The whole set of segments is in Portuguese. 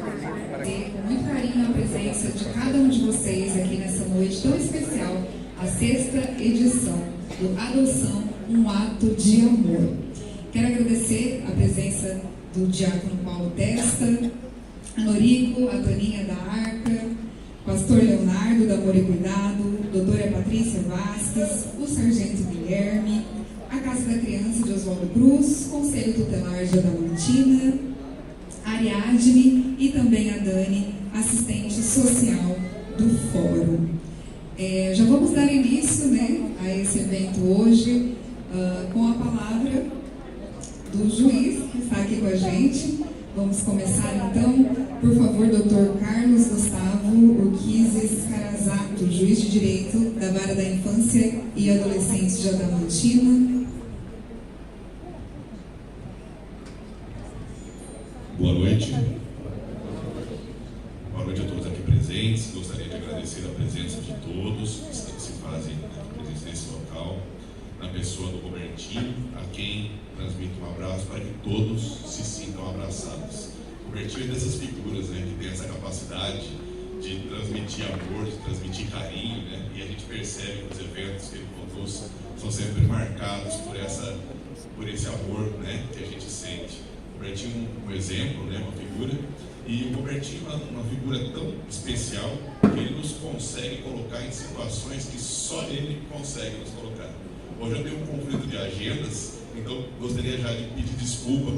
Com muito carinho a presença de cada um de vocês aqui nessa noite tão especial, a 6ª edição do Adoção, um Ato de Amor. Quero agradecer a presença do diácono Paulo Testa, a Norico, a Toninha da Arca, pastor Leonardo da Amor e Cuidado, doutora Patrícia Vasques, o sargento Guilherme, a Casa da Criança de Oswaldo Cruz, Conselho Tutelar de Adamantina, a Ariadne e também a Dani, assistente social do Fórum. Já vamos dar início, a esse evento hoje com a palavra do juiz que está aqui com a gente. Vamos começar então, por favor, Dr. Carlos Gustavo Urquizes Carazato, juiz de Direito da Vara da Infância e Adolescentes de Adamantina. Boa noite. Boa noite a todos aqui presentes. Gostaria de agradecer a presença de todos que se fazem presentes nesse local, na pessoa do Robertinho, a quem transmito um abraço para que todos se sintam abraçados. O Robertinho é dessas figuras que tem essa capacidade de transmitir amor, de transmitir carinho, e a gente percebe que os eventos que ele conduz são sempre marcados por esse amor que a gente sente. O Robertinho é um exemplo, uma figura, e o Robertinho é uma figura tão especial que ele nos consegue colocar em situações que só ele consegue nos colocar. Hoje eu tenho um conflito de agendas, então gostaria já de pedir desculpa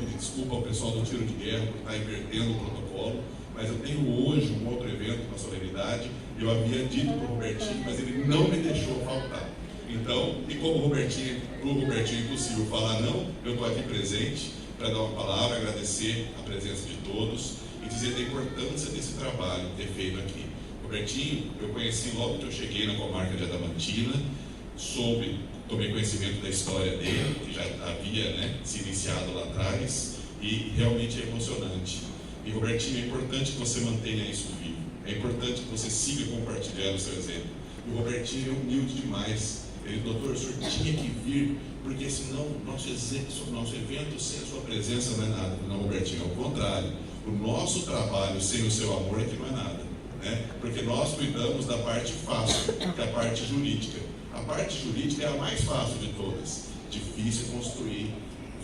ao pessoal do Tiro de Guerra por estar invertendo o protocolo, mas eu tenho hoje um outro evento na solenidade, eu havia dito para o Robertinho, mas ele não me deixou faltar. Então, e como para o Robertinho é impossível falar não, eu estou aqui presente para dar uma palavra, agradecer a presença de todos e dizer da importância desse trabalho que é feito aqui. Robertinho, eu conheci logo que eu cheguei na comarca de Adamantina, tomei conhecimento da história dele, que já havia se iniciado lá atrás, e realmente é emocionante. E Robertinho, é importante que você mantenha isso vivo, é importante que você siga compartilhando o seu exemplo. E o Robertinho é humilde demais. Ele, doutor, o senhor tinha que vir, porque senão nosso evento sem a sua presença não é nada. Não, Robertinho, ao contrário. O nosso trabalho sem o seu amor é que não é nada. Porque nós cuidamos da parte fácil, que é a parte jurídica. A parte jurídica é a mais fácil de todas. Difícil construir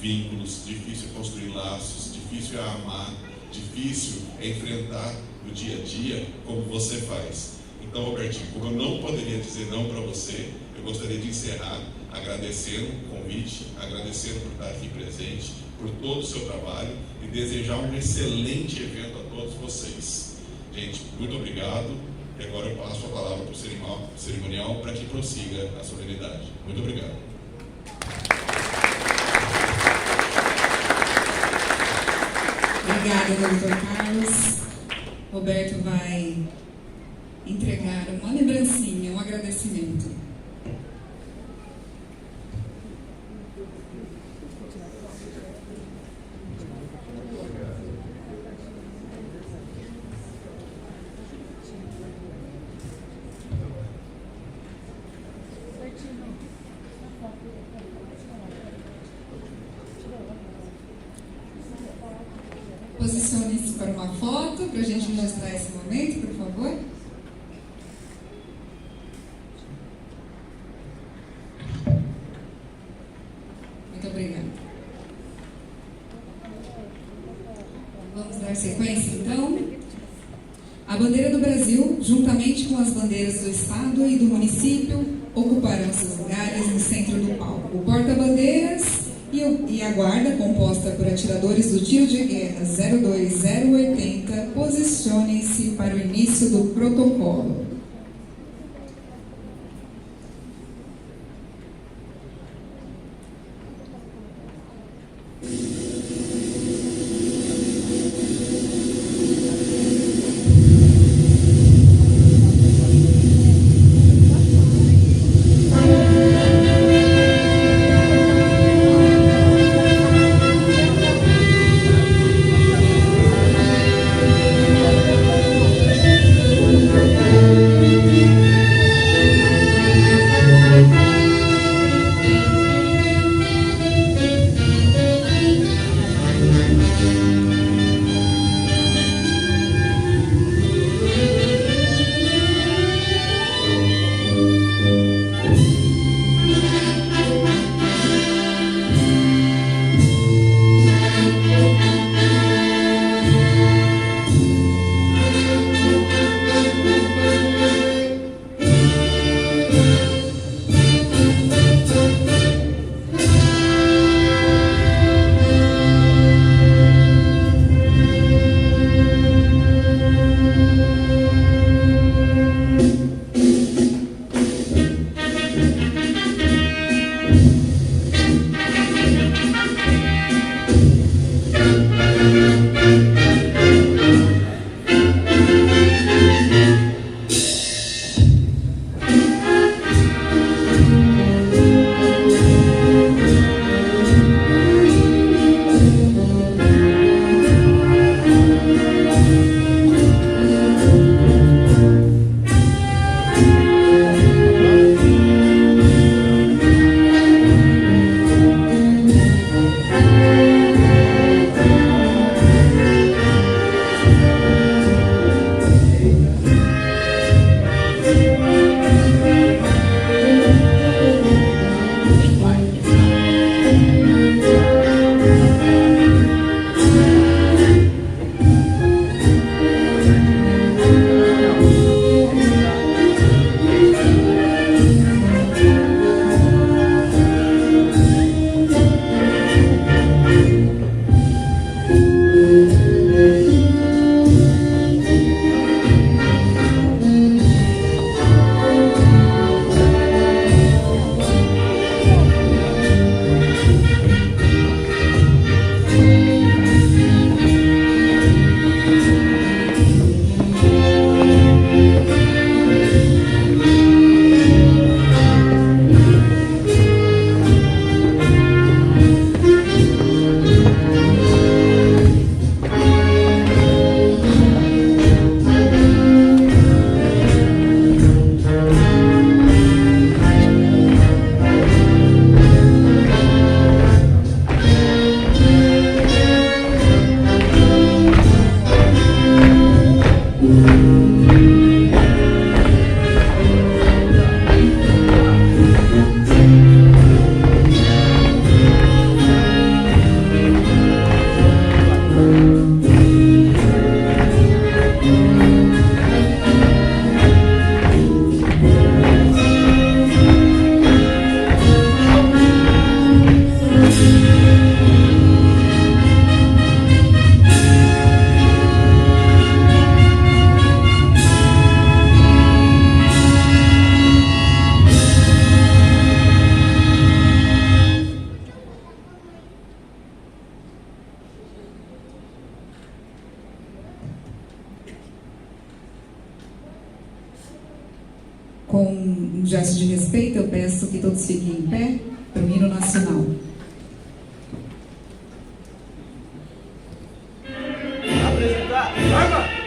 vínculos, difícil construir laços, difícil é amar, difícil é enfrentar no dia a dia como você faz. Então, Robertinho, como eu não poderia dizer não para você, eu gostaria de encerrar agradecendo o convite, agradecendo por estar aqui presente, por todo o seu trabalho e desejar um excelente evento a todos vocês. Gente, muito obrigado. E agora eu passo a palavra para o cerimonial para que prossiga a solenidade. Muito obrigado. Obrigada, doutor Carlos. Roberto vai entregar uma lembrancinha, um agradecimento. Posicione-se para uma foto, para a gente registrar esse momento, por favor. Muito obrigada. Vamos dar sequência, então. A bandeira do Brasil, juntamente com as bandeiras do Estado e do município, ocuparão seus lugares no centro do palco. O porta-bandeiras e a guarda, composta por atiradores do Tiro de Guerra 02080, posicionem-se para o início do protocolo. Com um gesto de respeito, eu peço que todos fiquem em pé para o hino nacional. Apresentar, arma!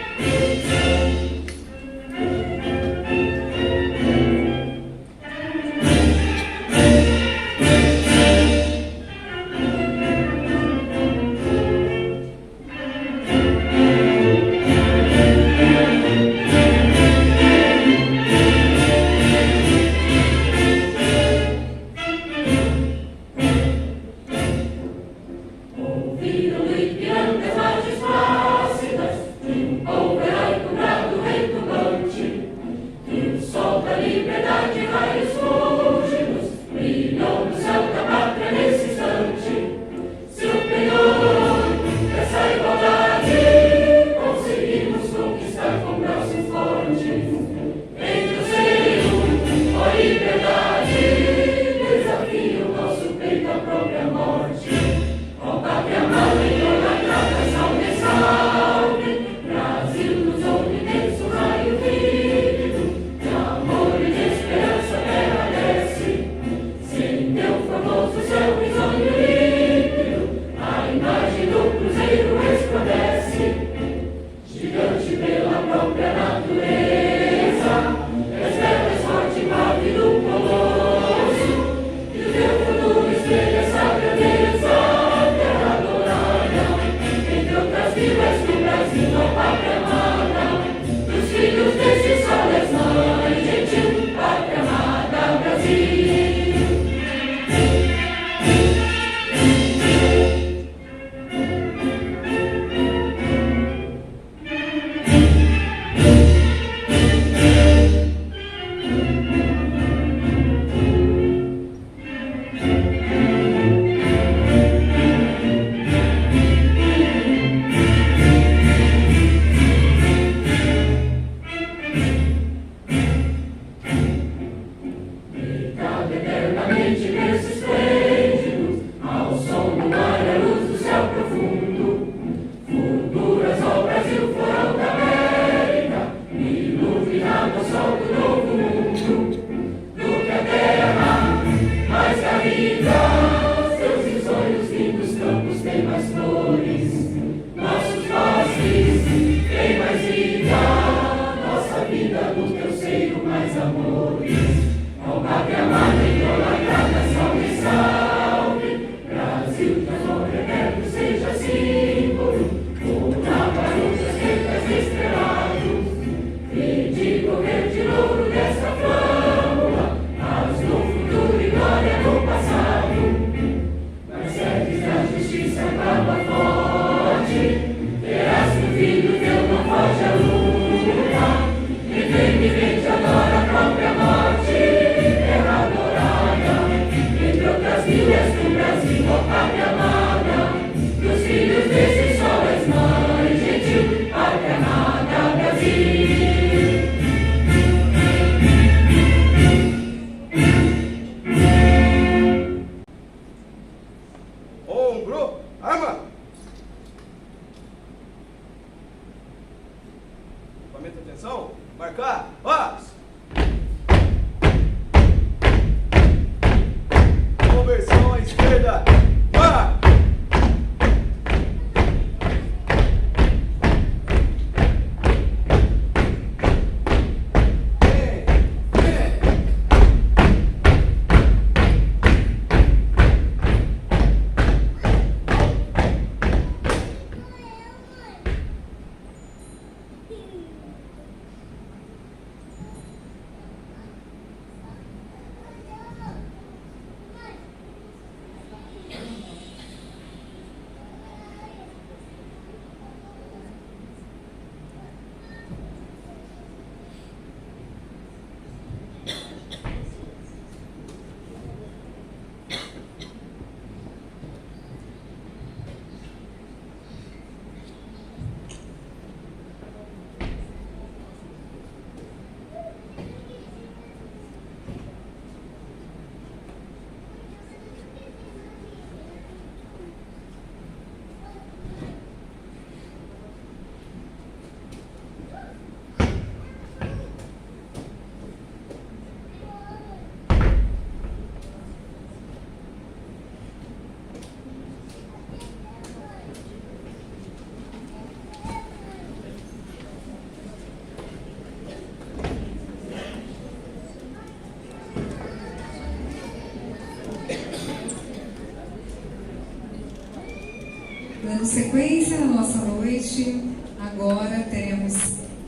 Dando sequência na nossa noite, agora teremos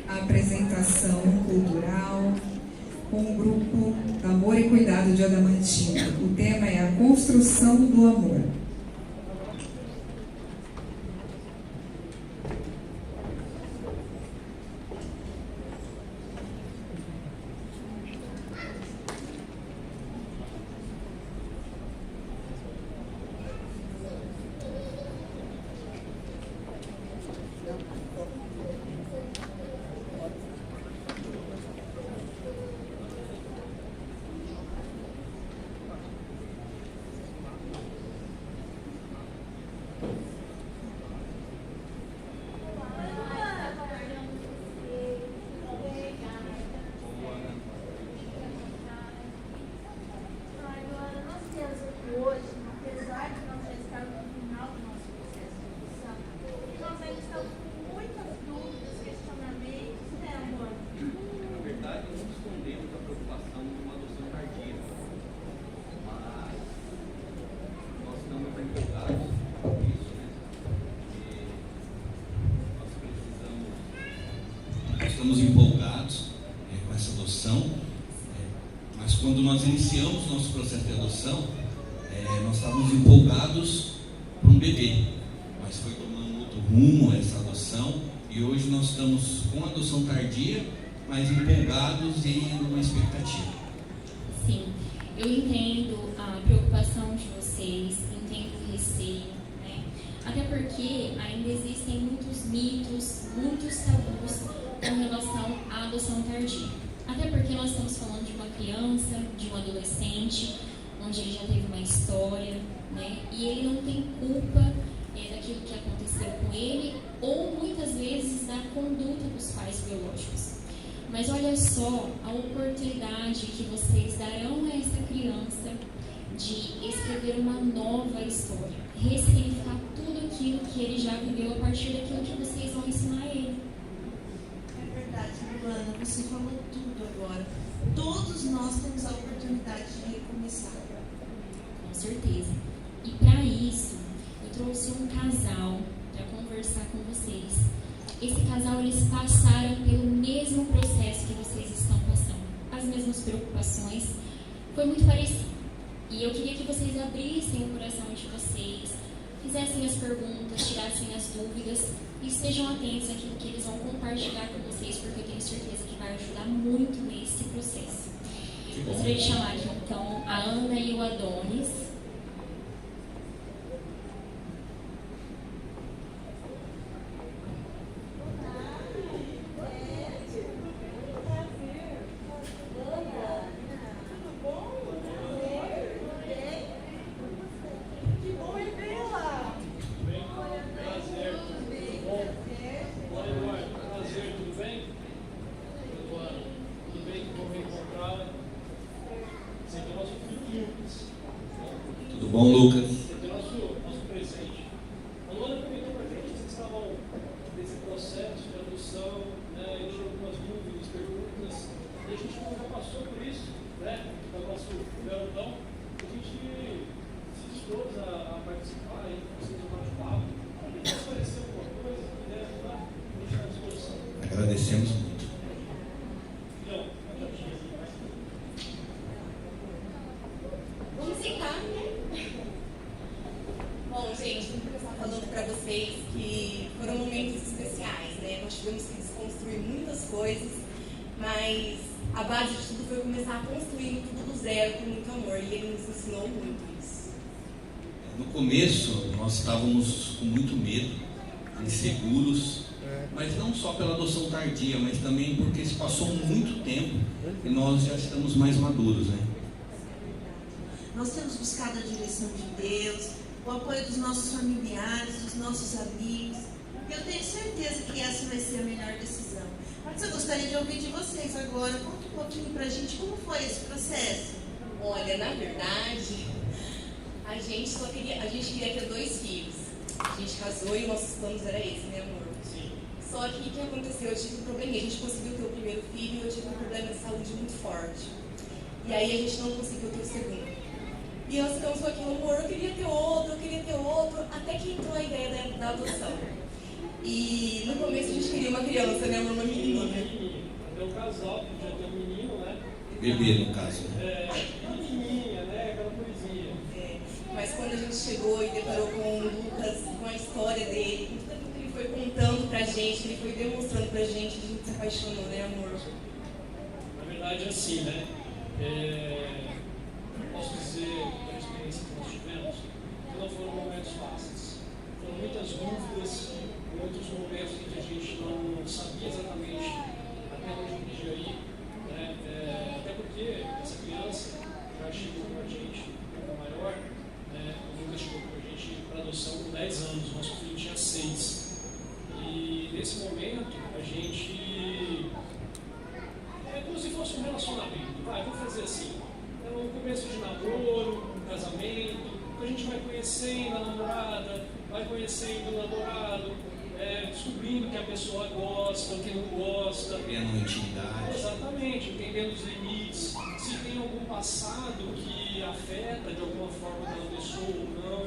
a apresentação cultural com o grupo Amor e Cuidado de Adamantina. O tema é a construção do amor. Estamos empolgados com essa adoção, mas quando nós iniciamos nosso processo de adoção, nós estávamos empolgados para um bebê, mas foi tomando outro rumo essa adoção e hoje nós estamos com a adoção tardia, mas empolgados e numa expectativa. Sim, eu entendo a preocupação de vocês, entendo o receio, né? Até porque ainda existem muitos mitos, muitos tabus com relação à adoção tardia. Até porque nós estamos falando de uma criança, de um adolescente, onde ele já teve uma história, né? E ele não tem culpa daquilo que aconteceu com ele, ou muitas vezes da conduta dos pais biológicos. Mas olha só a oportunidade que vocês darão a essa criança de escrever uma nova história, ressignificar tudo aquilo que ele já viveu a partir daquilo que vocês vão ensinar a ele. Luana, você falou tudo agora. Todos nós temos a oportunidade de recomeçar. Com certeza. E para isso, eu trouxe um casal para conversar com vocês. Esse casal, eles passaram pelo mesmo processo que vocês estão passando. As mesmas preocupações. Foi muito parecido. E eu queria que vocês abrissem o coração de vocês, fizessem as perguntas, tirassem as dúvidas e estejam atentos àquilo que eles vão compartilhar com vocês, porque eu tenho certeza que vai ajudar muito nesse processo. Gostaria de chamar aqui então a Ana e o Adonis. Tudo bom, Lucas? Esse é nosso presente. A Luana comentou para a gente que vocês estavam nesse processo de adoção, né, e tinha algumas dúvidas, perguntas, e a gente já passou por isso, né, no nosso verão, a gente se dispôs a participar aí, vocês no bate-papo. Se aparecer alguma coisa, quiser ajudar, a gente está à disposição. Agradecemos muito. Vamos sentar, né? Bom, gente, vou começar falando para vocês que foram momentos especiais, né? Nós tivemos que desconstruir muitas coisas, mas a base de tudo foi começar a construir tudo do zero com muito amor, e ele nos ensinou muito isso. No começo, nós estávamos com muito medo, inseguros, mas não só pela adoção tardia, mas também porque se passou muito tempo e nós já estamos mais maduros, né? Nós temos buscado a direção de Deus, o apoio dos nossos familiares, dos nossos amigos. E eu tenho certeza que essa vai ser a melhor decisão. Mas eu gostaria de ouvir de vocês agora. Conta um pouquinho pra gente como foi esse processo. Olha, na verdade, a gente queria ter 2 filhos. A gente casou e nossos planos era esse, né, amor? Sim. Só que o que aconteceu? Eu tive um probleminha. A gente conseguiu ter o primeiro filho e eu tive um problema de saúde muito forte. E aí a gente não conseguiu ter o segundo. E nós ficamos com aquilo, amor, eu queria ter outro, até que entrou a ideia da adoção. E no começo a gente queria uma criança, né, amor? Uma menininha. Até o casal, que já tem um menino, né? Bebê, no caso. Menininha, né? Aquela coisinha. Mas quando a gente chegou e deparou com o Lucas, com a história dele, com tudo aquilo que ele foi contando pra gente, ele foi demonstrando pra gente, a gente se apaixonou, né, amor? Na verdade, é assim, né? Posso dizer, pela experiência que nós tivemos, que não foram momentos fáceis. Foram muitas dúvidas, muitos momentos em que a gente não sabia exatamente até onde podia ir, né? Até porque essa criança já chegou com a gente um pouco maior, né? O Lucas chegou com a gente para adoção com 10 anos, nosso filho tinha 6. E nesse momento a gente é como se fosse um relacionamento. Vamos fazer assim. É um começo de namoro, um casamento, a gente vai conhecendo a namorada, vai conhecendo o namorado, descobrindo que a pessoa gosta, o que não gosta. Criando uma intimidade. Exatamente, entendendo os limites, se tem algum passado que afeta de alguma forma aquela pessoa ou não.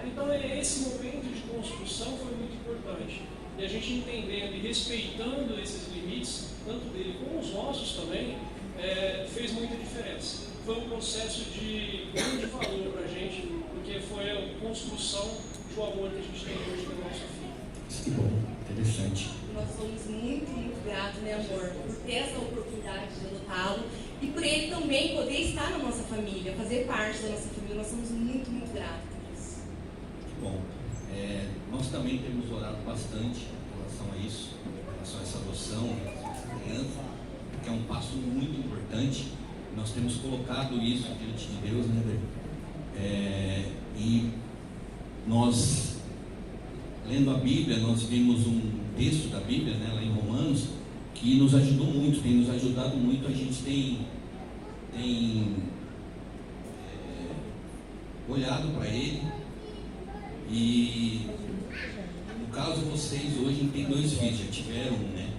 Então esse momento de construção foi muito importante. E a gente entendendo e respeitando esses limites, tanto dele como os nossos também, fez muita diferença. Foi um processo de grande valor para a gente, porque foi a construção do amor que a gente tem hoje pelo nosso filho. Que bom, interessante. Nós somos muito, muito gratos, né, amor, por ter essa oportunidade de adotá-lo e por ele também poder estar na nossa família, fazer parte da nossa família. Nós somos muito, muito gratos por isso. Que bom. Nós também temos orado bastante em relação a isso, em relação a essa adoção, em relação a essa criança, que é um passo muito importante. Nós temos colocado isso diante de Deus, né, Bê? E nós, lendo a Bíblia, nós vimos um texto da Bíblia, né, lá em Romanos, que nos ajudou muito, tem nos ajudado muito. A gente tem olhado para ele e, no caso, vocês hoje têm 2 filhos, já tiveram, né?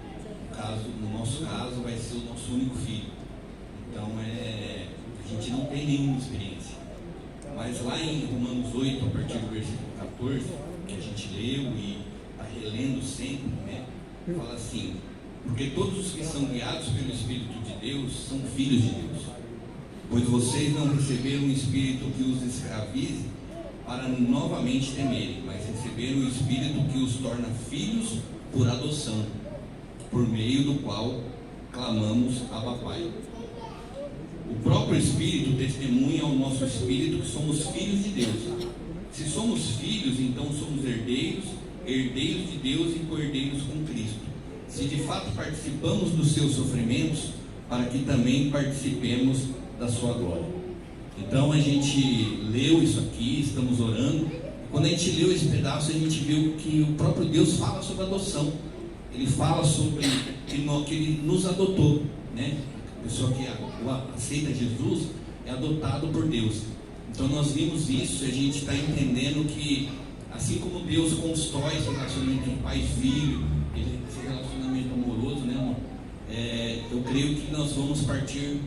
No nosso caso, vai ser o nosso único filho. Então, a gente não tem nenhuma experiência. Mas lá em Romanos 8, a partir do versículo 14, que a gente leu e está relendo sempre, né? Fala assim: porque todos os que são guiados pelo Espírito de Deus são filhos de Deus. Pois vocês não receberam um Espírito que os escravize para novamente temerem, mas receberam o Espírito que os torna filhos por adoção, por meio do qual clamamos Abba Pai. O próprio Espírito testemunha ao nosso Espírito que somos filhos de Deus. Se somos filhos, então somos herdeiros, herdeiros de Deus e co-herdeiros com Cristo. Se de fato participamos dos seus sofrimentos, para que também participemos da sua glória. Então a gente leu isso aqui, estamos orando. Quando a gente leu esse pedaço, a gente viu que o próprio Deus fala sobre adoção. Ele fala sobre que ele nos adotou, né? A pessoa que aceita Jesus é adotado por Deus. Então nós vimos isso e a gente está entendendo que, assim como Deus constrói esse relacionamento de pai e filho, esse relacionamento amoroso, né, amor? Eu creio que nós vamos partir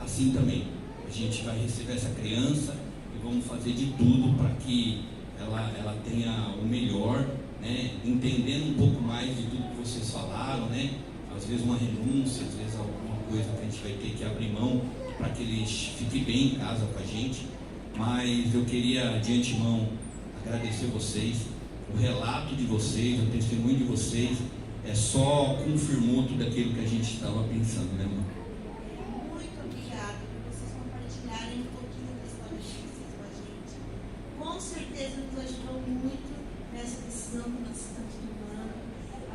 assim também. A gente vai receber essa criança e vamos fazer de tudo para que ela tenha o melhor, né? Entendendo um pouco mais de tudo que vocês falaram, né? Às vezes uma renúncia, às vezes alguma coisa que a gente vai ter que abrir mão para que ele fique bem em casa com a gente. Mas eu queria de antemão agradecer vocês, o relato de vocês, o testemunho de vocês só confirmou tudo aquilo que a gente estava pensando, né, irmão? Muito obrigada por vocês compartilharem um pouquinho da história de vocês com a gente. Com certeza nos ajudou muito nessa decisão do nascimento humano,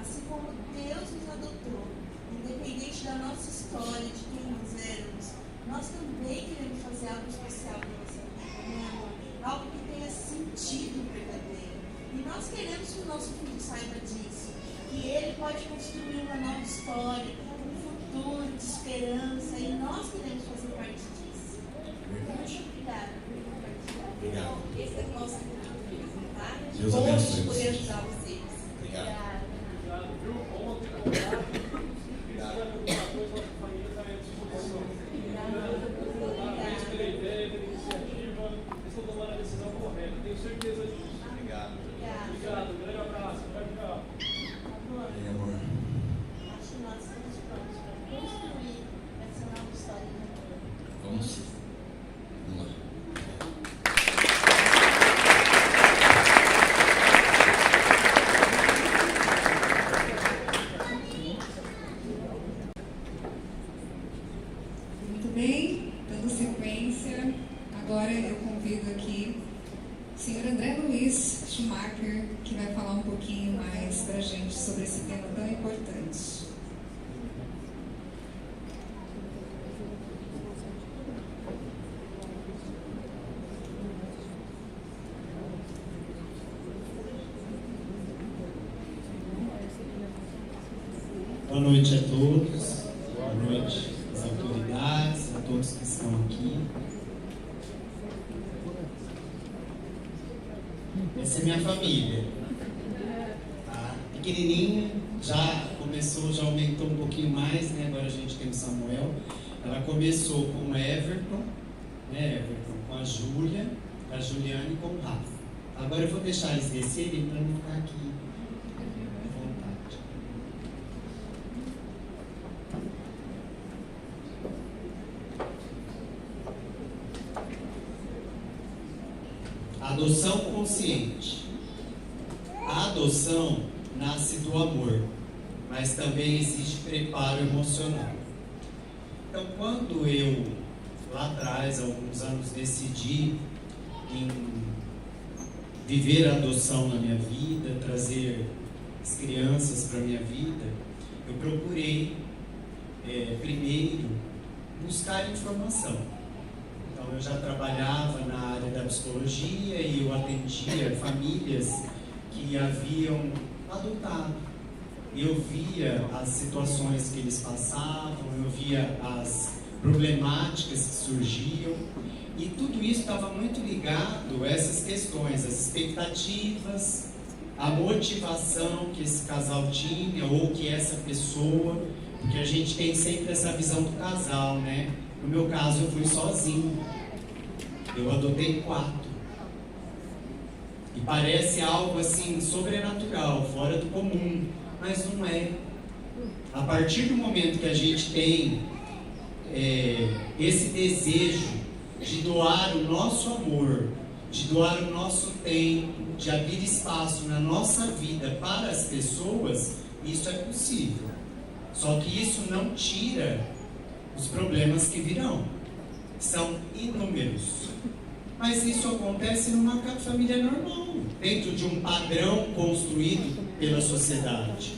assim como Deus nos adotou, independente da nossa história, de quem nós éramos. Nós também queremos fazer algo especial na nossa vida, né, amor? Algo que tenha sentido verdadeiro. E nós queremos que o nosso filho saiba disso, que ele pode construir uma nova história, um futuro de esperança, e nós queremos fazer parte disso. Muito obrigada por compartilhar. Obrigado. Esse é o nosso filho, tá? Deus bom abençoe de poder vocês. ajudar vocês. Obrigado. Obrigado, viu? Bom ter contato. Se quiser alguma coisa, nossa família está à disposição. Parabéns pela ideia, pela iniciativa. sobre esse tema tão importante. Boa noite a todos, boa noite às autoridades, a todos que estão aqui. Essa é minha família, tá? Pequenininha, já começou, já aumentou um pouquinho mais, né? Agora a gente tem o Samuel. Ela começou com o Everton, né? Everton com a Júlia, a Juliana e com o Rafa. Agora eu vou deixar eles descerem para não ficar aqui. Adoção consciente. A adoção nasce do amor, mas também existe preparo emocional. Então, quando eu, lá atrás, há alguns anos, decidi em viver a adoção na minha vida, trazer as crianças para a minha vida, eu procurei, primeiro, buscar informação. Então, eu já trabalhava na área da psicologia e eu atendia famílias que haviam adotado. Eu via as situações que eles passavam, eu via as problemáticas que surgiam e tudo isso estava muito ligado a essas questões, as expectativas, a motivação que esse casal tinha ou que essa pessoa, porque a gente tem sempre essa visão do casal, né? No meu caso, eu fui sozinho. Eu adotei 4. E parece algo assim sobrenatural, fora do comum, mas não é. A partir do momento que a gente tem esse desejo de doar o nosso amor, de doar o nosso tempo, de abrir espaço na nossa vida para as pessoas, isso é possível. Só que isso não tira os problemas que virão. São inúmeros. Mas isso acontece numa família normal, dentro de um padrão construído pela sociedade.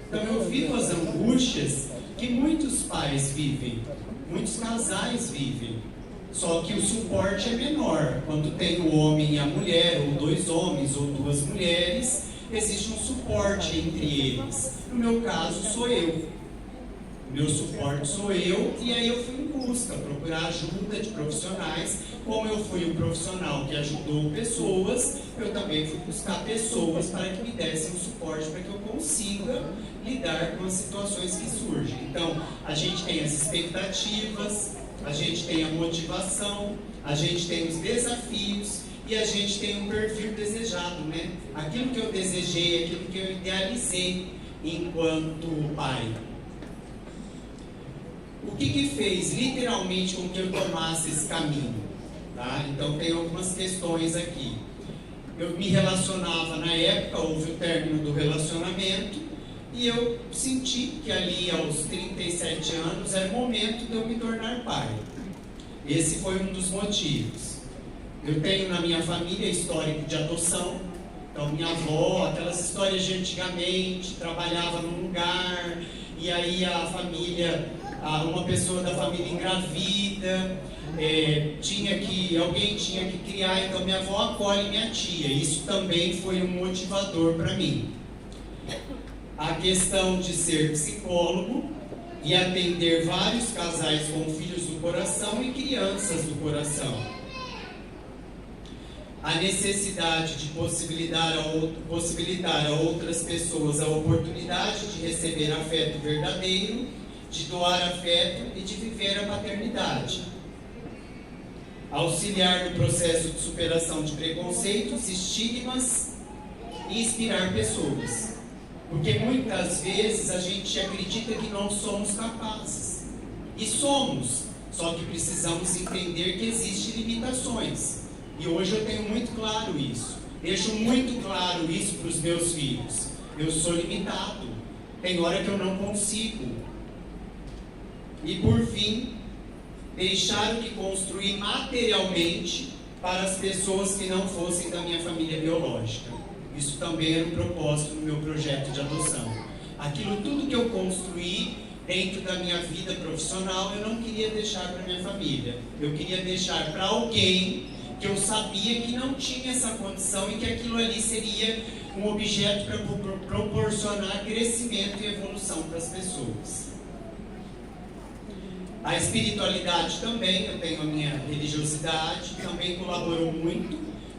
Então eu vivo as angústias que muitos pais vivem, muitos casais vivem. Só que o suporte é menor. Quando tem o homem e a mulher, ou 2 homens ou 2 mulheres, existe um suporte entre eles. No meu caso, sou eu. O meu suporte sou eu, e aí eu fui em busca, procurar ajuda de profissionais. Como eu fui um profissional que ajudou pessoas, eu também fui buscar pessoas para que me dessem um suporte para que eu consiga lidar com as situações que surgem. Então, a gente tem as expectativas, a gente tem a motivação, a gente tem os desafios e a gente tem um perfil desejado, né? Aquilo que eu desejei, aquilo que eu idealizei enquanto pai. O que fez literalmente com que eu tomasse esse caminho? Tá? Então tem algumas questões aqui. Eu me relacionava na época, houve o término do relacionamento e eu senti que ali aos 37 anos era o momento de eu me tornar pai. Esse foi um dos motivos. Eu tenho na minha família histórico de adoção. Então minha avó, aquelas histórias de antigamente, trabalhava num lugar e aí a família, uma pessoa da família engravida, alguém tinha que criar, então minha avó acolhe minha tia. Isso também foi um motivador para mim. A questão de ser psicólogo e atender vários casais com filhos do coração e crianças do coração. A necessidade de possibilitar a outras pessoas a oportunidade de receber afeto verdadeiro, de doar afeto e de viver a paternidade. Auxiliar no processo de superação de preconceitos, estigmas e inspirar pessoas. Porque muitas vezes a gente acredita que não somos capazes. E somos, só que precisamos entender que existem limitações. E hoje eu tenho muito claro isso. Deixo muito claro isso para os meus filhos. Eu sou limitado. Tem hora que eu não consigo. E por fim, deixar o que construí materialmente para as pessoas que não fossem da minha família biológica. Isso também era um propósito no meu projeto de adoção. Aquilo tudo que eu construí dentro da minha vida profissional, eu não queria deixar para minha família. Eu queria deixar para alguém que eu sabia que não tinha essa condição e que aquilo ali seria um objeto para proporcionar crescimento e evolução para as pessoas. A espiritualidade também, eu tenho a minha religiosidade, também colaborou muito,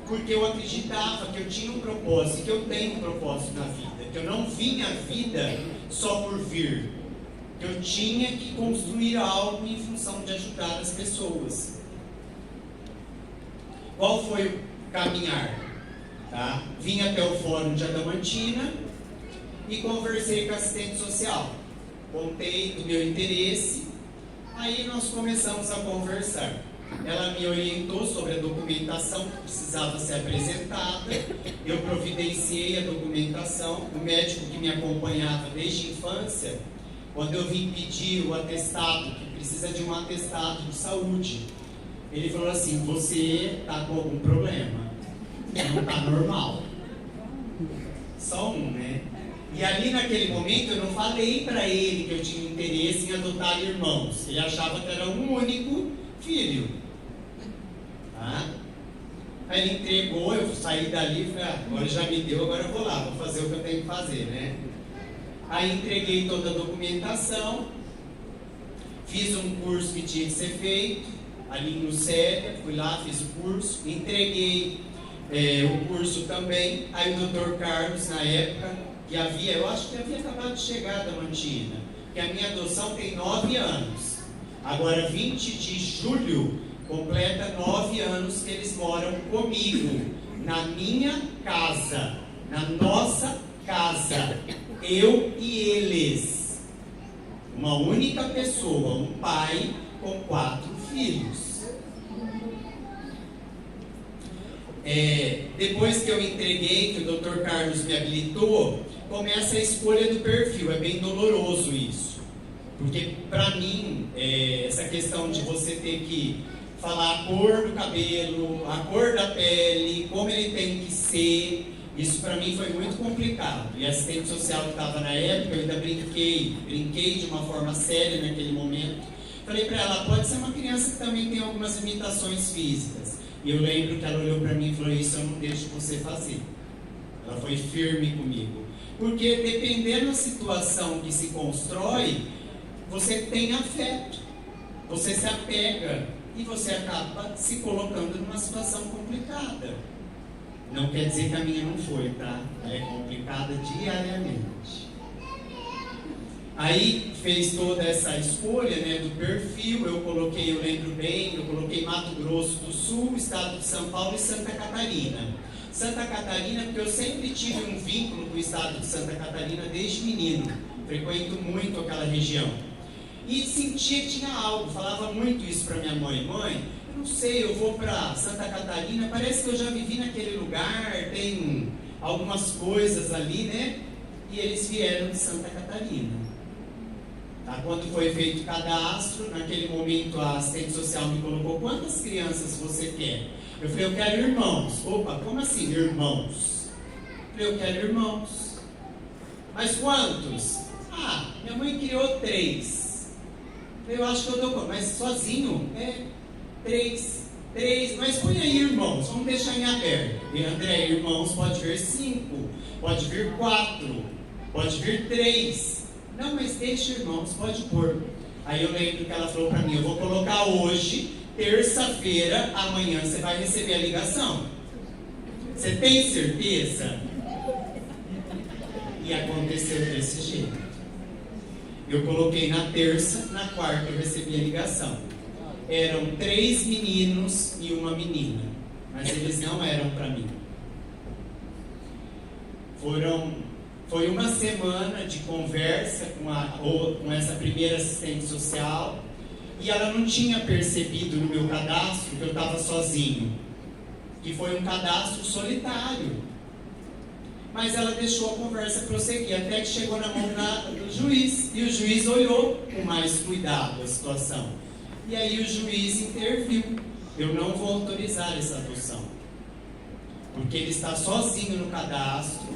porque eu acreditava que eu tinha um propósito, que eu tenho um propósito na vida, que eu não vim à vida só por vir, que eu tinha que construir algo em função de ajudar as pessoas. Qual foi o caminhar? Tá? Vim até o Fórum de Adamantina e conversei com a assistente social. Contei do meu interesse, aí nós começamos a conversar. Ela me orientou sobre a documentação que precisava ser apresentada, eu providenciei a documentação. O médico que me acompanhava desde a infância, quando eu vim pedir o atestado, que precisa de um atestado de saúde, ele falou assim: você está com algum problema, não está normal. Só um, né? E ali naquele momento eu não falei para ele que eu tinha interesse em adotar irmãos. Ele achava que era um único filho. Tá? Aí ele entregou, eu saí dali e falei: agora já me deu, agora eu vou lá, vou fazer o que eu tenho que fazer, né? Aí entreguei toda a documentação, fiz um curso que tinha que ser feito ali no SEDA, fui lá, fiz o curso, entreguei o curso também. Aí o Dr. Carlos, na época, que havia, eu acho que havia acabado de chegar da Mantina, que a minha adoção tem 9 anos. Agora, 20 de julho, completa 9 anos que eles moram comigo, na minha casa, na nossa casa, eu e eles. Uma única pessoa, um pai com 4 filhos. Depois que eu entreguei, que o Dr. Carlos me habilitou, começa a escolha do perfil. É bem doloroso isso, porque para mim, essa questão de você ter que falar a cor do cabelo, a cor da pele, como ele tem que ser, isso para mim foi muito complicado. E a assistente social que estava na época, eu ainda brinquei de uma forma séria naquele momento. Falei para ela: pode ser uma criança que também tem algumas limitações físicas. E eu lembro que ela olhou para mim e falou: isso eu não deixo você fazer. Ela foi firme comigo. Porque dependendo da situação que se constrói, você tem afeto, você se apega e você acaba se colocando numa situação complicada. Não quer dizer que a minha não foi, tá? Ela é complicada diariamente. Aí fez toda essa escolha, né, do perfil. Eu lembro bem, eu coloquei Mato Grosso do Sul, estado de São Paulo e Santa Catarina. Santa Catarina, porque eu sempre tive um vínculo com o estado de Santa Catarina desde menino. Frequento muito aquela região. E sentia que tinha algo, falava muito isso para minha mãe. Mãe, eu não sei, eu vou para Santa Catarina, parece que eu já vivi naquele lugar, tem algumas coisas ali, né? E eles vieram de Santa Catarina. Tá? Quando foi feito o cadastro, naquele momento a assistente social me colocou: quantas crianças você quer? Eu falei: eu quero irmãos. Opa, como assim irmãos? Eu falei: eu quero irmãos. Mas quantos? Ah, minha mãe criou 3. Eu acho que eu dou conta, mas sozinho? 3, mas põe aí irmãos, vamos deixar em aberto. E André, irmãos pode vir 5, pode vir 4, pode vir 3. Não, mas deixa irmãos, pode pôr. Aí eu lembro que ela falou para mim: eu vou colocar hoje, terça-feira, amanhã você vai receber a ligação. Você tem certeza? E aconteceu desse jeito. Eu coloquei na terça, na quarta eu recebi a ligação. Eram 3 meninos e uma menina, mas eles não eram para mim. Foi uma semana de conversa com essa primeira assistente social, e ela não tinha percebido no meu cadastro que eu estava sozinho, que foi um cadastro solitário. Mas ela deixou a conversa prosseguir, até que chegou na mão do juiz, e o juiz olhou com mais cuidado a situação. E aí o juiz interviu: eu não vou autorizar essa adoção. porque ele está sozinho no cadastro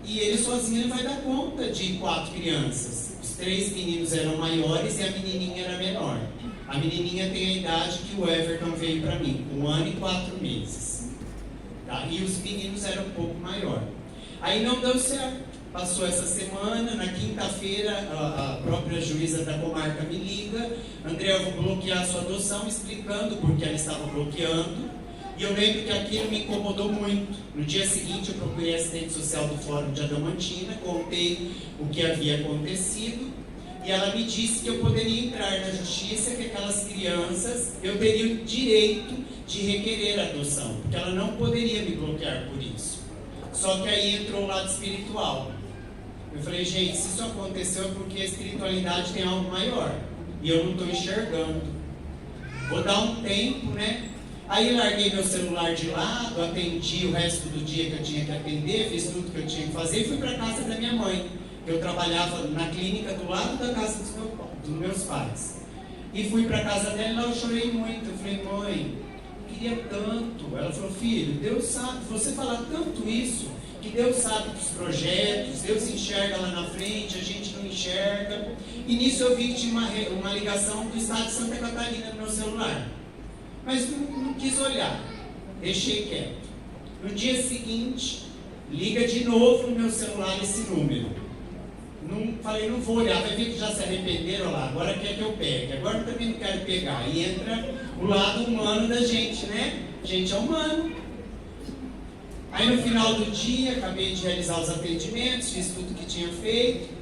e ele sozinho vai dar conta de 4 crianças. Os 3 meninos eram maiores e a menininha era menor. A menininha tem a idade que o Everton veio para mim, com 1 ano e 4 meses. Tá? E os meninos eram um pouco maior. Aí não deu certo. Passou essa semana, na quinta-feira, a própria juíza da comarca me liga: André, eu vou bloquear a sua adoção, explicando porque ela estava bloqueando. E eu lembro que aquilo me incomodou muito. No dia seguinte, eu procurei a assistente social do Fórum de Adamantina, contei o que havia acontecido, e ela me disse que eu poderia entrar na justiça, que aquelas crianças, eu teria o direito de requerer a adoção, porque ela não poderia me bloquear por isso. Só que aí entrou o lado espiritual. Eu falei, gente, se isso aconteceu é porque a espiritualidade tem algo maior, e eu não estou enxergando. Vou dar um tempo, né? Aí larguei meu celular de lado, atendi o resto do dia que eu tinha que atender, fiz tudo que eu tinha que fazer e fui para a casa da minha mãe. Eu trabalhava na clínica do lado da casa dos meus pais. E fui para a casa dela e lá eu chorei muito. Eu falei, mãe, eu queria tanto. Ela falou, filho, Deus sabe, você fala tanto isso, que Deus sabe dos projetos, Deus enxerga lá na frente, a gente não enxerga. E nisso eu vi que tinha uma ligação do estado de Santa Catarina no meu celular. Mas não quis olhar, deixei quieto. No dia seguinte, liga de novo no meu celular esse número. Falei, não vou olhar, vai ver que já se arrependeram lá, agora quer que eu pegue, agora eu também não quero pegar. E entra o lado humano da gente, né? A gente é humano. Aí no final do dia, acabei de realizar os atendimentos, fiz tudo que tinha feito.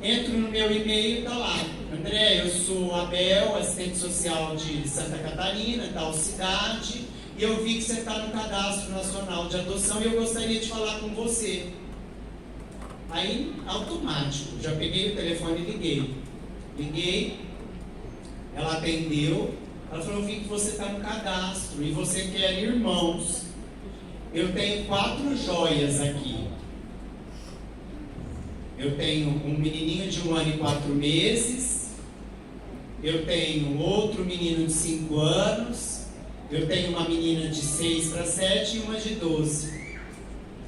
Entro no meu e-mail e está lá: André, eu sou Abel, assistente social de Santa Catarina, tal cidade, e eu vi que você está no Cadastro Nacional de Adoção e eu gostaria de falar com você. Aí, automático, já peguei o telefone e liguei. Liguei, ela atendeu, ela falou, eu vi que você está no cadastro e você quer irmãos. Eu tenho 4 joias aqui. Eu tenho um menininho de 1 ano e 4 meses, eu tenho outro menino de 5 anos, eu tenho uma menina de 6 para 7 e uma de 12.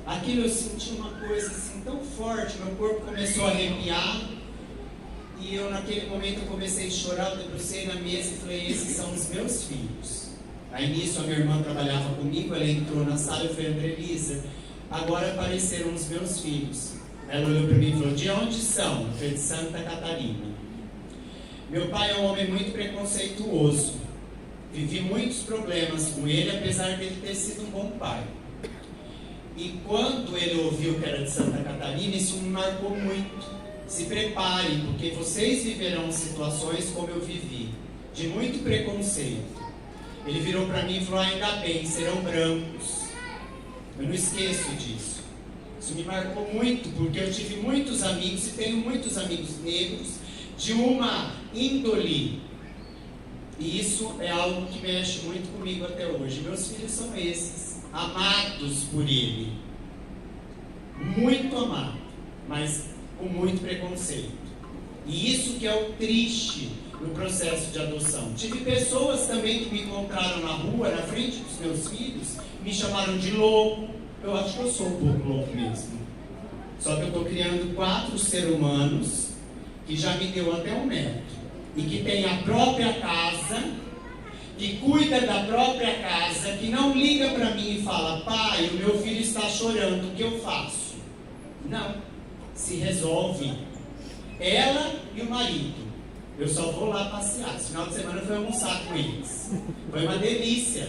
Aquilo eu senti uma coisa assim tão forte, meu corpo começou a arrepiar, e eu naquele momento eu comecei a chorar, eu debrucei na mesa e falei, esses são os meus filhos. Aí nisso a minha irmã trabalhava comigo, ela entrou na sala e eu falei, André Elisa, agora apareceram os meus filhos. Ela olhou para mim e falou, de onde são? Eu falei, de Santa Catarina. Meu pai é um homem muito preconceituoso. Vivi muitos problemas com ele, apesar de ele ter sido um bom pai. E quando ele ouviu que era de Santa Catarina, isso me marcou muito. Se preparem, porque vocês viverão situações como eu vivi, de muito preconceito. Ele virou para mim e falou, ainda bem, serão brancos. Eu não esqueço disso. Isso me marcou muito, porque eu tive muitos amigos, e tenho muitos amigos negros, de uma índole. E isso é algo que mexe muito comigo até hoje. Meus filhos são esses, amados por ele. Muito amado, mas com muito preconceito. E isso que é o triste no processo de adoção. Tive pessoas também que me encontraram na rua, na frente dos meus filhos, me chamaram de louco. Eu acho que eu sou um pouco louco mesmo. Só que eu estou criando 4 seres humanos que já me deu até um neto. E que tem a própria casa, que cuida da própria casa, que não liga para mim e fala, pai, o meu filho está chorando, o que eu faço? Não. Se resolve. Ela e o marido. Eu só vou lá passear. Esse final de semana eu fui almoçar com eles. Foi uma delícia.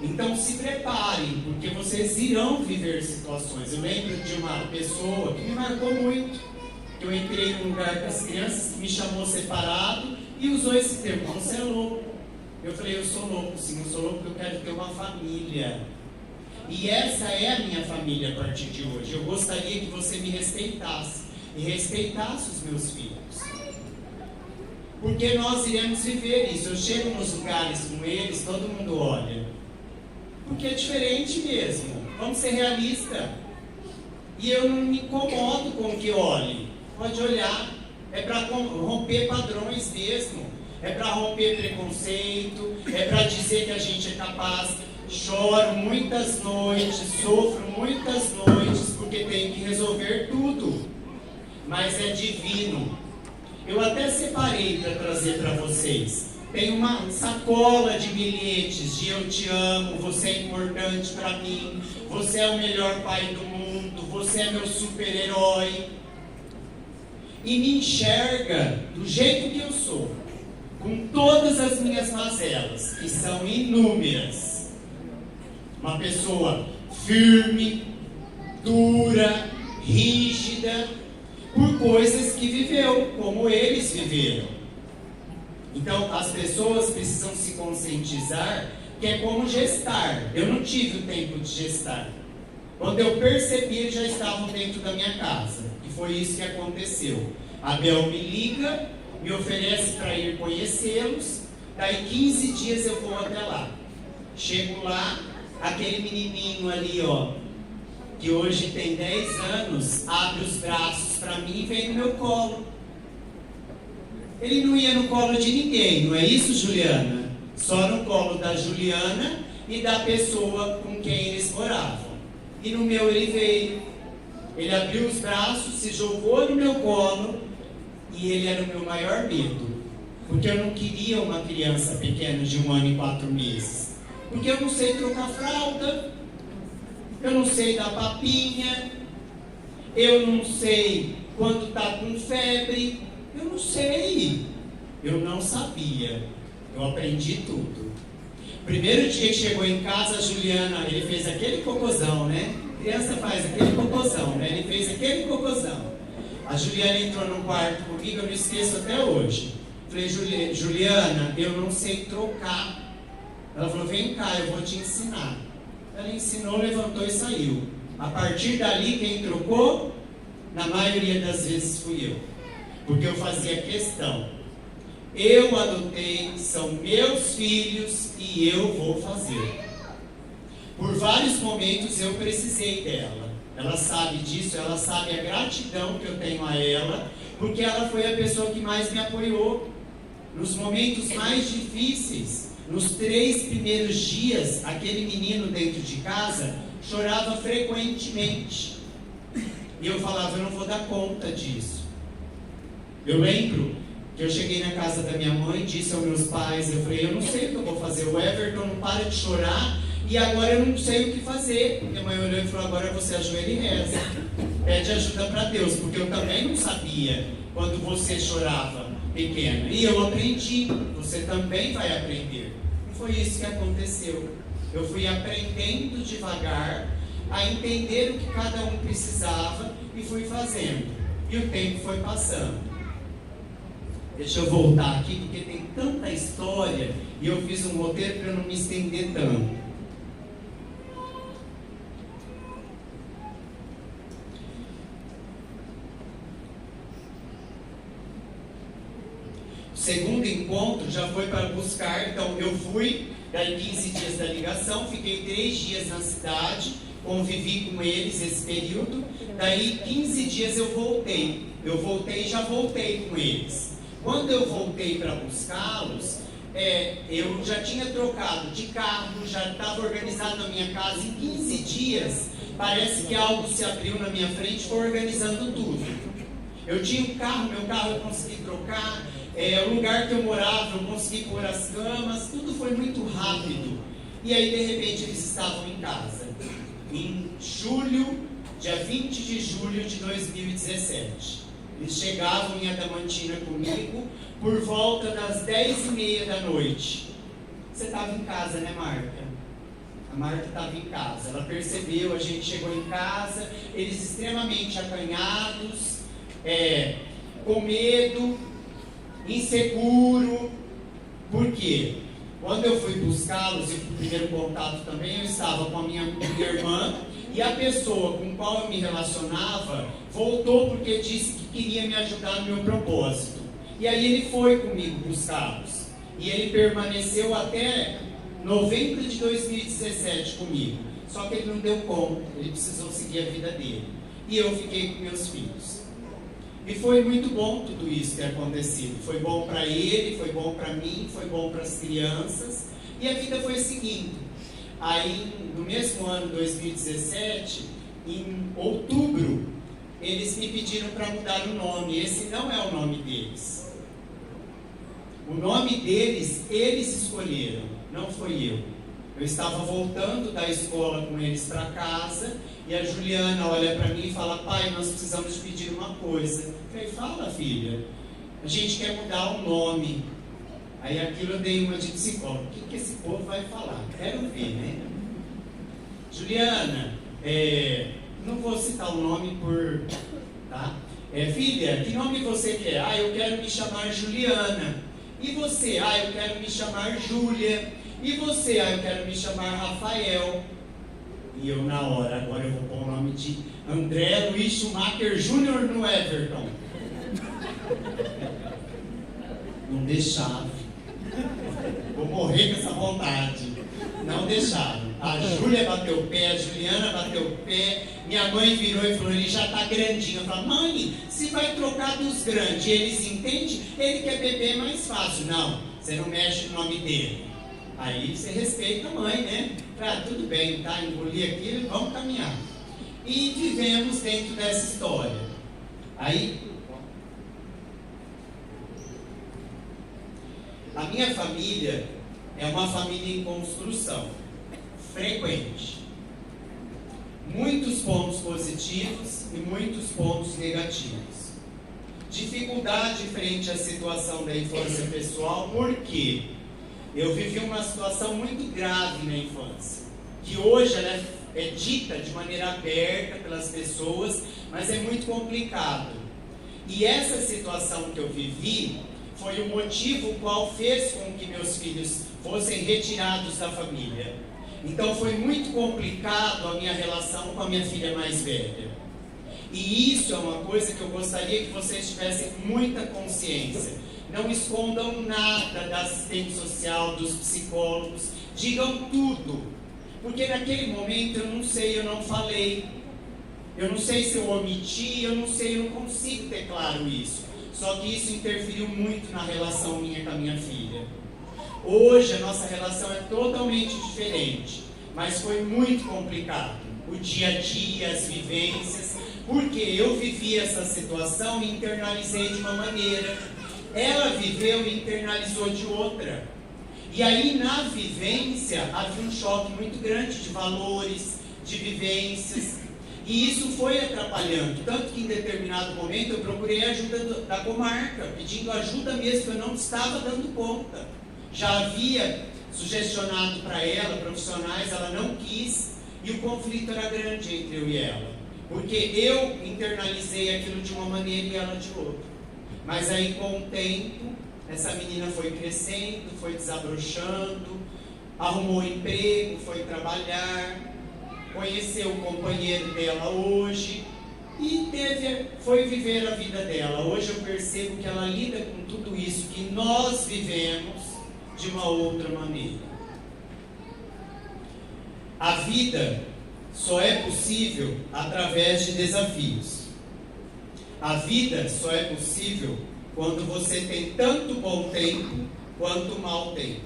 Então se preparem, porque vocês irão viver situações. Eu lembro de uma pessoa que me marcou muito, que eu entrei num lugar com as crianças, que me chamou separado e usou esse termo, você é louco. Eu falei, eu sou louco, sim, eu sou louco porque eu quero ter uma família. E essa é a minha família a partir de hoje. Eu gostaria que você me respeitasse e respeitasse os meus filhos. Porque nós iremos viver isso. Eu chego nos lugares com eles, todo mundo olha. Porque é diferente mesmo. Vamos ser realistas. E eu não me incomodo com o que olhe. Pode olhar. É para romper padrões mesmo. É para romper preconceito. É para dizer que a gente é capaz. choro muitas noites, sofro muitas noites, porque tenho que resolver tudo. Mas é divino. Eu até separei para trazer para vocês. Tem uma sacola de bilhetes de eu te amo, você é importante para mim, você é o melhor pai do mundo, você é meu super-herói. E me enxerga do jeito que eu sou, com todas as minhas mazelas, que são inúmeras. Uma pessoa firme, dura, rígida, por coisas que viveu, como eles viveram. Então, as pessoas precisam se conscientizar que é como gestar. Eu não tive o tempo de gestar. Quando eu percebi, eles já estavam dentro da minha casa. E foi isso que aconteceu. Abel me liga, me oferece para ir conhecê-los. Daí 15 dias eu vou até lá. Chego lá, aquele menininho ali, ó, que hoje tem 10 anos, abre os braços para mim e vem no meu colo. Ele não ia no colo de ninguém, não é isso, Juliana? Só no colo da Juliana e da pessoa com quem eles moravam. E no meu ele veio. Ele abriu os braços, se jogou no meu colo e ele era o meu maior medo. Porque eu não queria uma criança pequena de 1 ano e 4 meses. Porque eu não sei trocar fralda, eu não sei dar papinha, eu não sei quando está com febre. Eu não sei, eu não sabia, eu aprendi tudo. Primeiro dia que chegou em casa, a Juliana, ele fez aquele cocôzão, né? Criança faz aquele cocôzão, né? Ele fez aquele cocôzão. A Juliana entrou no quarto comigo, eu não esqueço até hoje. Falei, Juliana, eu não sei trocar. Ela falou, vem cá, eu vou te ensinar. Ela ensinou, levantou e saiu. A partir dali, quem trocou, na maioria das vezes fui eu. Porque eu fazia questão. Eu adotei, são meus filhos e eu vou fazer. Por vários momentos eu precisei dela. Ela sabe disso, ela sabe a gratidão que eu tenho a ela, porque ela foi a pessoa que mais me apoiou. Nos momentos mais difíceis, nos 3 primeiros dias, aquele menino dentro de casa chorava frequentemente. E eu falava, eu não vou dar conta disso. Eu lembro que eu cheguei na casa da minha mãe, disse aos meus pais, eu falei, eu não sei o que eu vou fazer, o Everton não para de chorar e agora eu não sei o que fazer. Minha mãe olhou e falou, agora você ajoelha e reza, pede ajuda para Deus, porque eu também não sabia quando você chorava pequena. E eu aprendi, você também vai aprender. E foi isso que aconteceu. Eu fui aprendendo devagar a entender o que cada um precisava e fui fazendo. E o tempo foi passando. Deixa eu voltar aqui, porque tem tanta história e eu fiz um roteiro para eu não me estender tanto. O segundo encontro já foi para buscar, então eu fui, daí 15 dias da ligação, fiquei 3 dias na cidade, convivi com eles esse período, daí 15 dias eu voltei e já voltei com eles. Quando eu voltei para buscá-los, eu já tinha trocado de carro, já estava organizado na minha casa. Em 15 dias, parece que algo se abriu na minha frente e foi organizando tudo. Eu tinha um carro, meu carro eu consegui trocar, o lugar que eu morava eu consegui pôr as camas, tudo foi muito rápido. E aí, de repente, eles estavam em casa. Em julho, dia 20 de julho de 2017. Eles chegavam em Adamantina comigo por volta das 10h30 da noite. Você estava em casa, né, Marta? A Marta estava em casa. Ela percebeu, a gente chegou em casa, eles extremamente acanhados, com medo, inseguro. Por quê? Quando eu fui buscá-los, e o primeiro contato também, eu estava com a minha irmã, e a pessoa com qual eu me relacionava voltou porque disse que queria me ajudar no meu propósito. E aí ele foi comigo buscá-los. E ele permaneceu até novembro de 2017 comigo. Só que ele não deu conta, ele precisou seguir a vida dele. E eu fiquei com meus filhos. E foi muito bom tudo isso ter acontecido. Foi bom para ele, foi bom para mim, foi bom para as crianças. E a vida foi seguindo. Aí, no mesmo ano, 2017, em outubro, eles me pediram para mudar o nome. Esse não é o nome deles. O nome deles, eles escolheram, não foi eu. Eu estava voltando da escola com eles para casa e a Juliana olha para mim e fala: pai, nós precisamos te pedir uma coisa. Eu falei: fala, filha, a gente quer mudar o nome. Aí aquilo eu dei uma de psicólogo. O que esse povo vai falar? Quero ver, né? Juliana, não vou citar o nome por... Tá? Filha, que nome você quer? Ah, eu quero me chamar Juliana. E você? Ah, eu quero me chamar Júlia. E você? Ah, eu quero me chamar Rafael. E eu na hora, agora eu vou pôr o nome de André Luiz Schumacher Júnior no Everton. Não deixaram. Vou morrer com essa vontade. Não deixaram. A Júlia bateu o pé, a Juliana bateu o pé. Minha mãe virou e falou: ele já está grandinho. Eu falei: mãe, se vai trocar dos grandes, eles entendem? Ele quer beber mais fácil. Não, você não mexe no nome dele. Aí você respeita a mãe, né? Ah, tudo bem, tá? Engoli aquilo, vamos caminhar. E vivemos dentro dessa história. Aí, a minha família é uma família em construção, frequente. Muitos pontos positivos e muitos pontos negativos. Dificuldade frente à situação da infância pessoal, porque eu vivi uma situação muito grave na infância, que hoje ela é dita de maneira aberta pelas pessoas, mas é muito complicado. E essa situação que eu vivi foi o motivo qual fez com que meus filhos fossem retirados da família. Então foi muito complicado a minha relação com a minha filha mais velha. E isso é uma coisa que eu gostaria que vocês tivessem muita consciência. Não escondam nada da assistente social, dos psicólogos, digam tudo. Porque naquele momento eu não sei, eu não falei. Eu não sei se eu omiti, eu não sei, eu não consigo ter claro isso. Só que isso interferiu muito na relação minha com a minha filha. Hoje a nossa relação é totalmente diferente, mas foi muito complicado. O dia a dia, as vivências, porque eu vivi essa situação e internalizei de uma maneira. Ela viveu e internalizou de outra. E aí na vivência havia um choque muito grande de valores, de vivências. E isso foi atrapalhando, tanto que em determinado momento eu procurei a ajuda da comarca, pedindo ajuda mesmo, eu não estava dando conta. Já havia sugestionado para ela, profissionais, ela não quis, e o conflito era grande entre eu e ela. Porque eu internalizei aquilo de uma maneira e ela de outra. Mas aí com o tempo, essa menina foi crescendo, foi desabrochando, arrumou emprego, foi trabalhar, conheceu o companheiro dela hoje e foi viver a vida dela. Hoje eu percebo que ela lida com tudo isso que nós vivemos de uma outra maneira. A vida só é possível através de desafios. A vida só é possível quando você tem tanto bom tempo quanto mau tempo.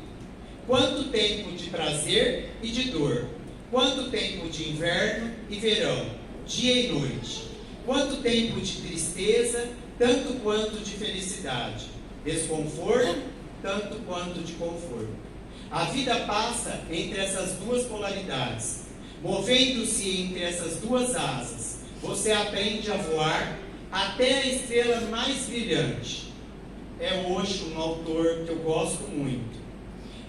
Quanto tempo de prazer e de dor. Quanto tempo de inverno e verão, dia e noite. Quanto tempo de tristeza, tanto quanto de felicidade. Desconforto, tanto quanto de conforto. A vida passa entre essas duas polaridades. Movendo-se entre essas duas asas, você aprende a voar até a estrela mais brilhante. É Osho, um autor que eu gosto muito.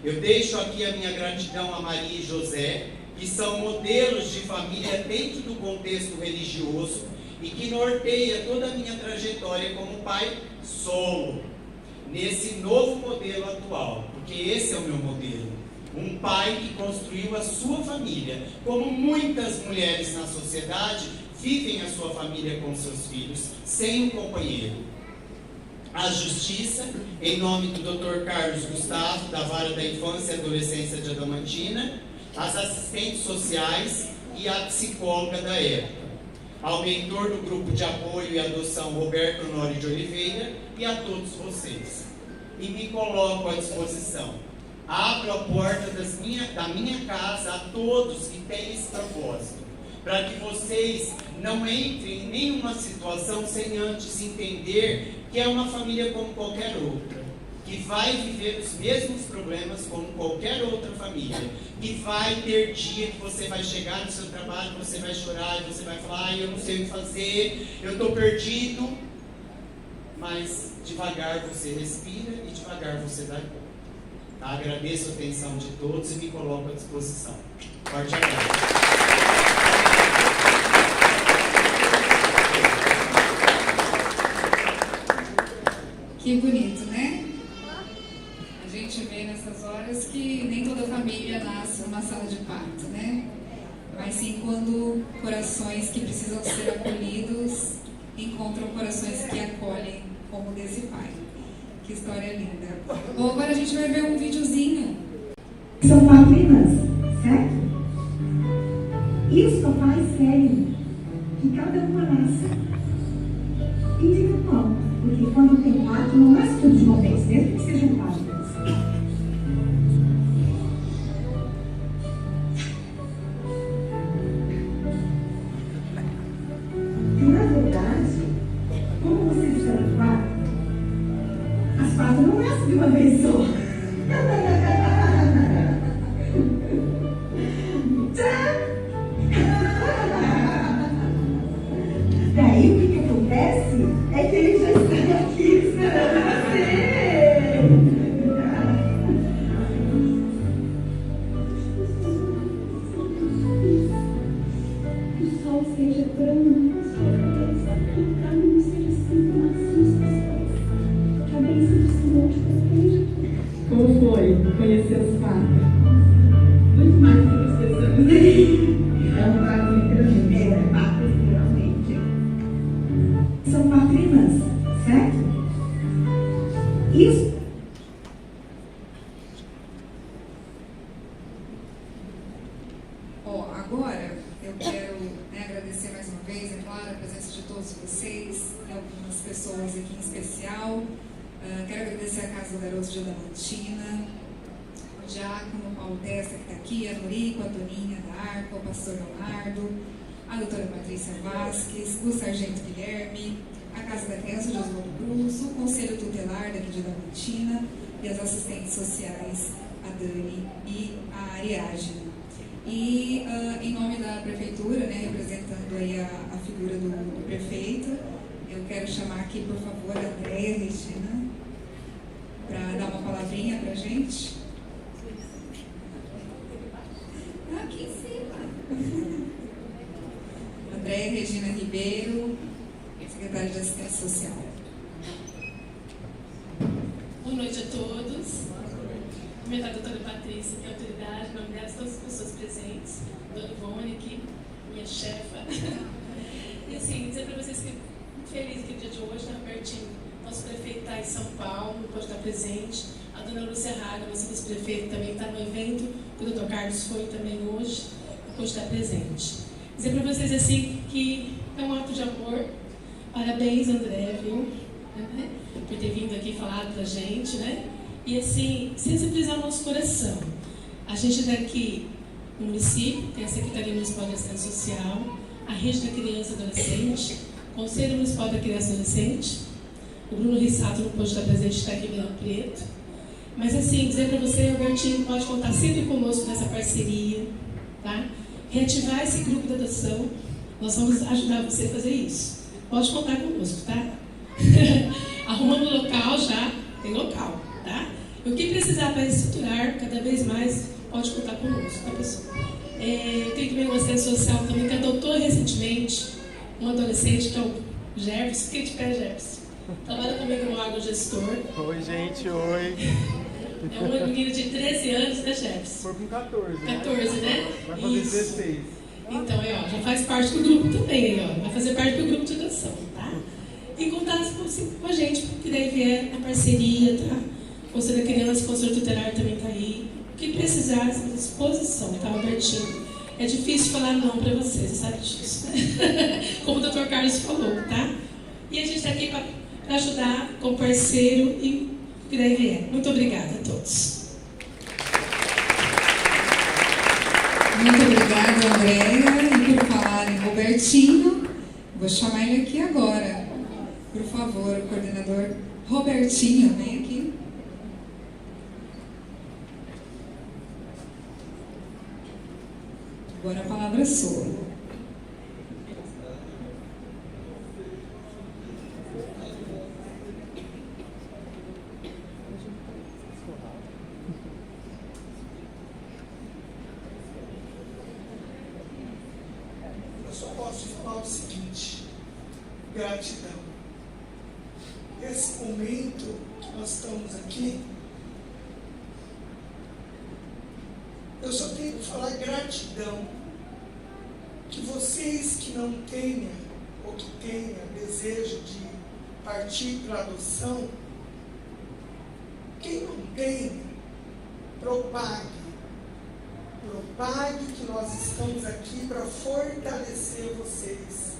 Eu deixo aqui a minha gratidão a Maria e José, que são modelos de família dentro do contexto religioso e que norteia toda a minha trajetória como pai solo, nesse novo modelo atual, porque esse é o meu modelo. Um pai que construiu a sua família, como muitas mulheres na sociedade vivem a sua família com seus filhos, sem um companheiro. A Justiça, em nome do Dr. Carlos Gustavo, da Vara da Infância e Adolescência de Adamantina, as assistentes sociais e a psicóloga da época, ao mentor do grupo de apoio e adoção Roberto Honório de Oliveira e a todos vocês. E me coloco à disposição. Abro a porta da minha casa a todos que têm esse propósito, para que vocês não entrem em nenhuma situação sem antes entender que é uma família como qualquer outra, que vai viver os mesmos problemas como qualquer outra família, que vai ter dia que você vai chegar no seu trabalho, você vai chorar, e você vai falar, eu não sei o que fazer, eu estou perdido, mas devagar você respira e devagar você dá conta. Tá? Agradeço a atenção de todos e me coloco à disposição. Forte abraço. Que bonito, né? A gente vê nessas horas que nem toda família nasce numa sala de parto, né? Mas sim quando corações que precisam ser acolhidos encontram corações que acolhem como desse pai. Que história linda. Bom, agora a gente vai ver um videozinho. São patrinas, certo? E os papais querem que cada uma nasça individual. Porque quando tem parto, não nasce tudo de uma vez, mesmo que sejam páginas. E na verdade, como vocês estão quatro, as quatro não nascem de uma vez só. Daí o que acontece é que ele já está aqui esperando você. Que o sol seja brando na sua cabeça, que o caminho seja sempre macio aos seus pés, que a bênção do Senhor te proteja. Como foi conhecer os quatro? Muito mais do que nós pensamos. É um quadro literalmente. É quatro literalmente. São patrinas, certo? E os... Ó, agora eu quero agradecer mais uma vez, é claro, a presença de todos vocês e algumas pessoas aqui em especial. Quero agradecer a Casa do Garoto de Adamantina, o Diácono Paulo Testa, que está aqui, a Norico, a Toninha da Arco, o Pastor Leonardo, a doutora Patrícia Vasques, o Sargento Guilherme, a Casa da Criança de Oswaldo Cruz, o Conselho Tutelar daqui de Adamantina e as assistentes sociais, a Dani e a Ariadne. E em nome da Prefeitura, representando aí a figura do prefeito, eu quero chamar aqui, por favor, a Andréia Regina, para dar uma palavrinha para a gente. Aqui em cima. Andréia Regina Ribeiro, secretária de Assistência Social. Boa noite a todos. Cumprimentar a doutora Patrícia, que é a autoridade, em nome dela, todas as pessoas presentes, Dona Ivone aqui, minha chefa. E assim, dizer para vocês que muito feliz que o dia de hoje, está pertinho. Nosso prefeito está em São Paulo, pode estar presente. A dona Lúcia Raga, nossa vice-prefeita, também está no evento. O doutor Carlos foi também hoje, pode estar presente. Dizer para vocês assim que é um ato de amor. Parabéns, André, viu? Por ter vindo aqui falar para a gente, né? E assim, sensibilizar o nosso coração. A gente daqui no município tem a Secretaria Municipal de Assistência Social, a Rede da Criança e Adolescente, Conselho Municipal da Criança e Adolescente. O Bruno Rissato não pôde estar presente, está aqui em Ribeirão Preto. Mas assim, dizer para você, Albertinho, pode contar sempre conosco nessa parceria, tá? Reativar esse grupo de adoção, nós vamos ajudar você a fazer isso. Pode contar conosco, tá? Arrumando local já, tem local, tá? O que precisar para estruturar cada vez mais, pode contar conosco, tá, pessoal? Eu tenho também uma assistência social também que adotou recentemente um adolescente que é o Jefferson. Fiquei de pé, Jefferson. Trabalha comigo no agrogestor. Oi, gente, oi. É uma menina de 13 anos, né, Jefferson? Foi com 14, né? 14, né? Vai fazer Isso. 16. Então, ó, já faz parte do grupo também, ó. Vai fazer parte do grupo de adoção, tá? E contar assim, com a gente, que daí vier na parceria, tá? O Conselho da Criança, o Conselho Tutelar também tá aí. O que precisar, à disposição, tá, Albertinho? É difícil falar não para você, você sabe disso, né? Como o Dr. Carlos falou, tá? E a gente está aqui para ajudar como parceiro e o que daí vier. Muito obrigada a todos. Muito obrigada, Andréia. E por falar em Robertinho, vou chamar ele aqui agora. Por favor, o coordenador Robertinho, vem aqui. Agora a palavra é sua. Eu só posso falar o seguinte: gratidão. Esse momento que nós estamos aqui, eu só tenho que falar gratidão. Que vocês que não tenham, ou que tenham desejo de partir para a adoção, quem não tem, propague. Propague que nós estamos aqui para fortalecer vocês,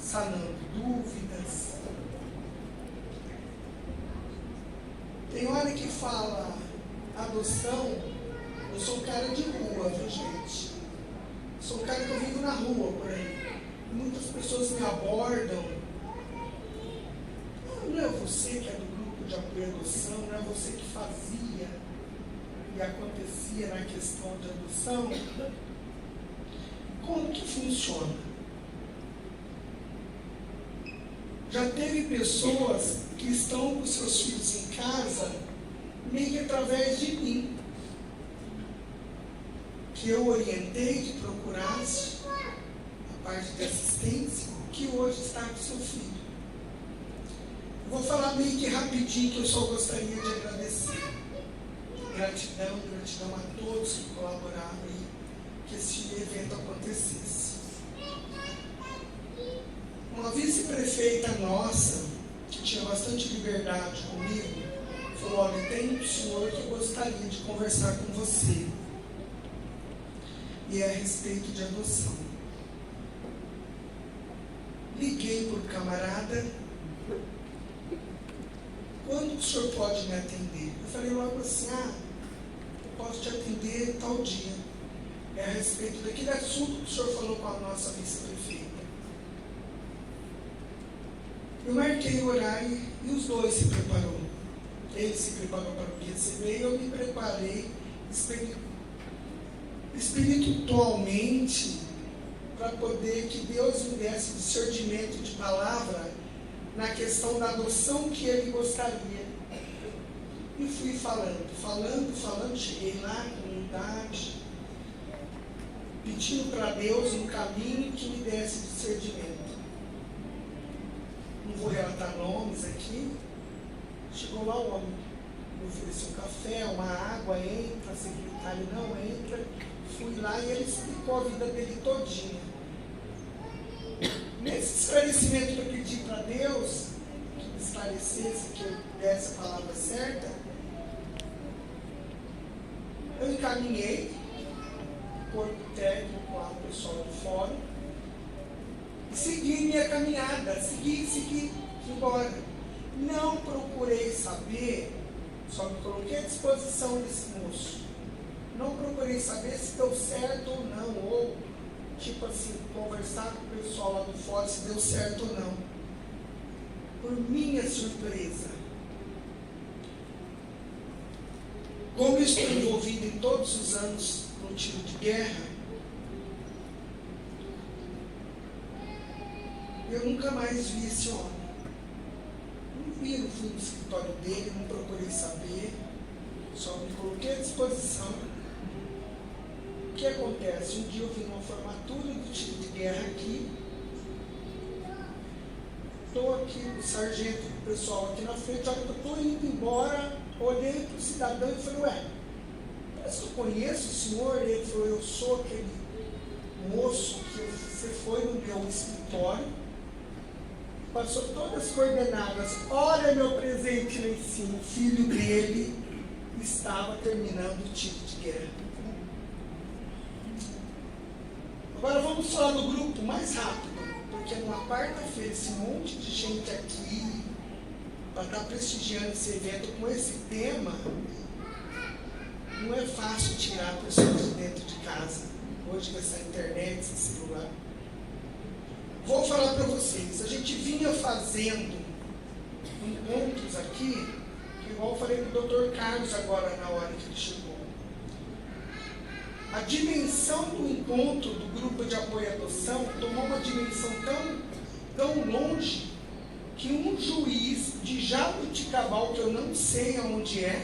sanando dúvidas. Tem hora que fala adoção, eu sou um cara de rua, viu, gente? Sou um cara que eu vivo na rua por aí. Muitas pessoas me abordam. Não é você que é do grupo de apoio à adoção, não é você que fazia e acontecia na questão de adoção. Como que funciona? Já teve pessoas que estão com seus filhos em casa meio que através de mim, que eu orientei que procurasse a parte de assistência, que hoje está com seu filho. Vou falar meio que rapidinho, que eu só gostaria de agradecer. Gratidão a todos que colaboraram e que esse evento acontecesse. Uma vice-prefeita nossa, que tinha bastante liberdade comigo, falou: olha, tem um senhor que eu gostaria de conversar com você. E é a respeito de adoção. Liguei para o camarada: quando o senhor pode me atender? Eu falei logo assim: eu posso te atender tal dia. É a respeito daquele assunto que o senhor falou com a nossa vice-prefeita. Eu marquei o horário e os dois se preparou. Ele se preparou para o receber e eu me preparei espiritualmente para poder que Deus me desse discernimento de palavra na questão da adoção que ele gostaria. E fui falando, cheguei lá com humildade, pedindo para Deus um caminho que me desse discernimento. Não vou relatar nomes aqui. Chegou lá o homem, me ofereceu um café, uma água, entra, secretário não entra. Fui lá e ele explicou a vida dele todinha. Nesse esclarecimento que eu pedi para Deus, que me esclarecesse, que eu desse a palavra certa, eu encaminhei o corpo técnico lá, o pessoal do fórum, e segui minha caminhada, segui embora. Não procurei saber, só me coloquei à disposição desse moço. Não procurei saber se deu certo ou não, ou, tipo assim, conversar com o pessoal lá do fórum se deu certo ou não. Por minha surpresa, como eu estou envolvido em todos os anos no tiro de guerra, eu nunca mais vi esse homem. Não fui no escritório dele, não procurei saber, só me coloquei à disposição. O que acontece? Um dia eu vim numa formatura do tiro de guerra aqui, estou aqui, o sargento, o pessoal aqui na frente, olha, eu estou indo embora, olhei para o cidadão e falei: ué, parece que eu conheço o senhor. Ele falou: eu sou aquele moço que você foi no meu escritório, passou todas as coordenadas, olha meu presente lá em cima. O filho dele estava terminando o tiro de guerra. Agora vamos falar do grupo mais rápido, porque numa quarta-feira esse monte de gente aqui para estar prestigiando esse evento com esse tema, não é fácil tirar pessoas de dentro de casa, hoje com essa internet, esse celular. Vou falar para vocês, a gente vinha fazendo encontros aqui, que igual eu falei com o Dr. Carlos agora na hora que ele chegou. A dimensão do encontro do grupo de apoio à adoção tomou uma dimensão tão longe que um juiz de Jabuticabal, que eu não sei aonde é,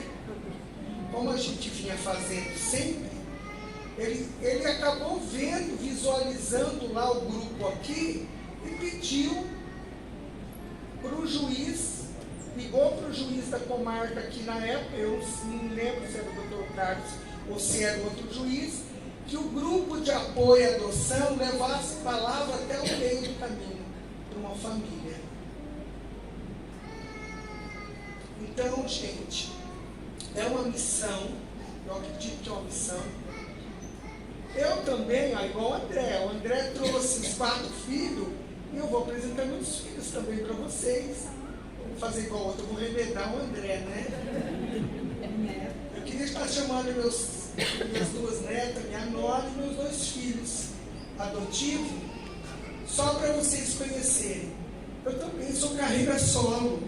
como a gente vinha fazendo sempre, ele acabou vendo, visualizando lá o grupo aqui e pediu para o juiz, ligou para o juiz da comarca aqui na época, eu não lembro se era o Dr. Carlos ou se era outro juiz, que o grupo de apoio à adoção levasse a palavra até o meio do caminho para uma família. Então, gente, é uma missão, eu acredito que é uma missão. Eu também, igual o André trouxe os 4 filhos, e eu vou apresentar meus filhos também para vocês. Vou fazer igual outro, eu vou remedar o André, né? Eu queria estar chamando minhas 2 netas, minha nora e meus 2 filhos adotivos, só para vocês conhecerem. Eu também sou carreira solo,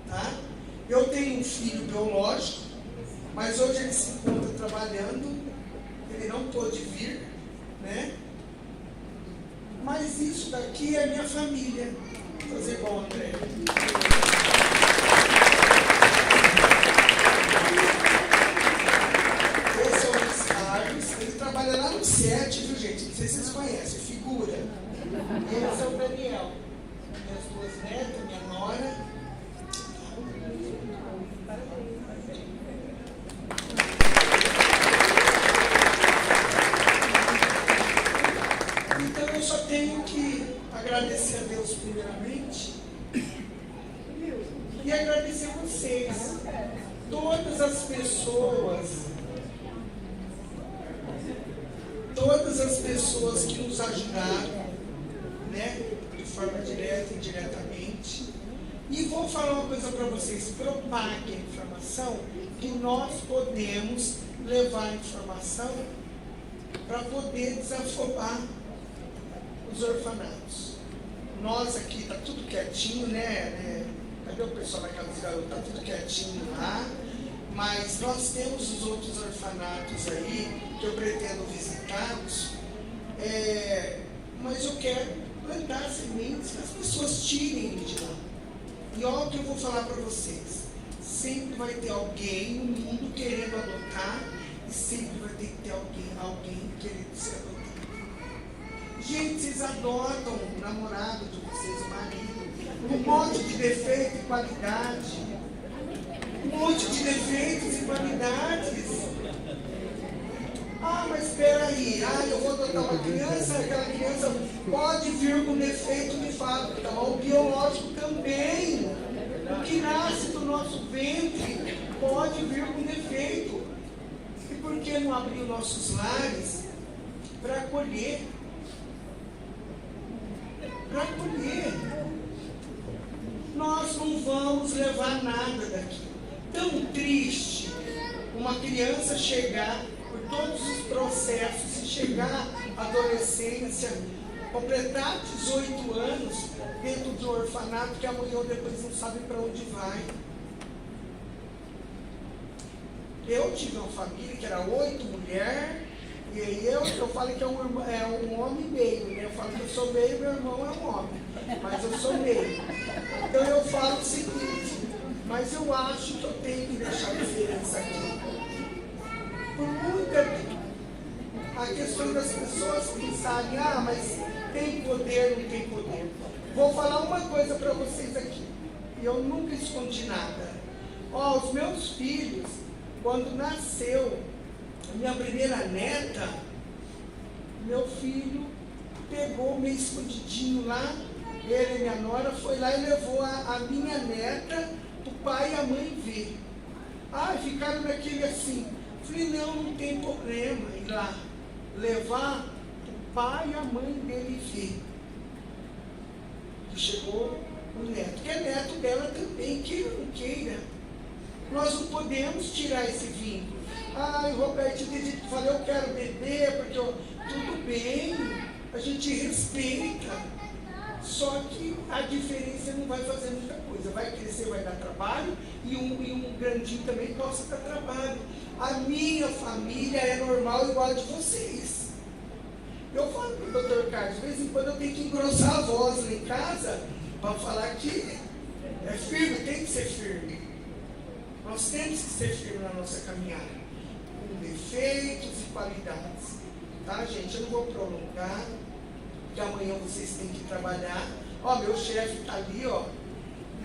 tá? Eu tenho um filho biológico, mas hoje ele se encontra trabalhando, ele não pôde vir, né? Mas isso daqui é minha família. Vou fazer igual o André. Esse é o Luiz Carlos, ele trabalha lá no 7, viu, gente? Não sei se vocês conhecem, figura. Esse é o Daniel. Minhas 2 netas, minha nora. Então eu só tenho que agradecer a Deus primeiramente e agradecer a vocês, todas as pessoas que nos ajudaram, né, de forma direta e indiretamente. E vou falar uma coisa para vocês: propaguem a informação, que nós podemos levar a informação para poder desafobar os orfanatos. Nós aqui, está tudo quietinho, né? Cadê o pessoal da Casa dos Garotos? Está tudo quietinho lá. Mas nós temos os outros orfanatos aí, que eu pretendo visitá-los. Mas eu quero plantar sementes que as pessoas tirem de lá. E olha o que eu vou falar para vocês. Sempre vai ter alguém no mundo querendo adotar, e sempre vai ter que ter alguém querendo ser adotado. Gente, vocês adotam o namorado de vocês, o marido, um monte de defeito e qualidade. Um monte de defeitos e qualidades. Mas espera aí, eu vou adotar uma criança, aquela criança pode vir com defeito de fábrica, o biológico também. O que nasce do nosso ventre pode vir com defeito. E por que não abrir nossos lares para acolher? Para acolher. Nós não vamos levar nada daqui. Tão triste uma criança chegar por todos os processos e chegar à adolescência, completar 18 anos dentro de um orfanato que amanhã ou depois não sabe para onde vai. Eu tive uma família que era 8 mulheres, e aí eu falo que é um homem meio, né? Eu falo que eu sou meio, meu irmão é um homem, mas eu sou meio. Então eu falo o seguinte: mas eu acho que eu tenho que deixar a diferença aqui. Por a questão das pessoas pensarem, mas tem poder, não tem poder. Vou falar uma coisa para vocês aqui, e eu nunca escondi nada. Os meus filhos, quando nasceu a minha primeira neta, meu filho pegou meio escondidinho lá, ele e minha nora foi lá e levou a minha neta para o pai e a mãe ver. Ficaram naquele assim. Falei, não tem problema ir lá levar o pai e a mãe dele ver. E chegou o neto, que é neto dela também, queira ou não queira. Nós não podemos tirar esse vínculo. Ai, Roberto, eu falei, eu quero beber, porque tudo bem, a gente respeita. Só que a diferença não vai fazer muita coisa. Vai crescer, vai dar trabalho, e um grandinho também possa dar trabalho. A minha família é normal igual a de vocês. Eu falo para o Dr. Carlos, de vez em quando eu tenho que engrossar a voz lá em casa para falar que é firme, tem que ser firme. Nós temos que ser firmes na nossa caminhada, com defeitos e qualidades. Tá, gente? Eu não vou prolongar, porque amanhã vocês têm que trabalhar. Ó, meu chefe está ali, ó.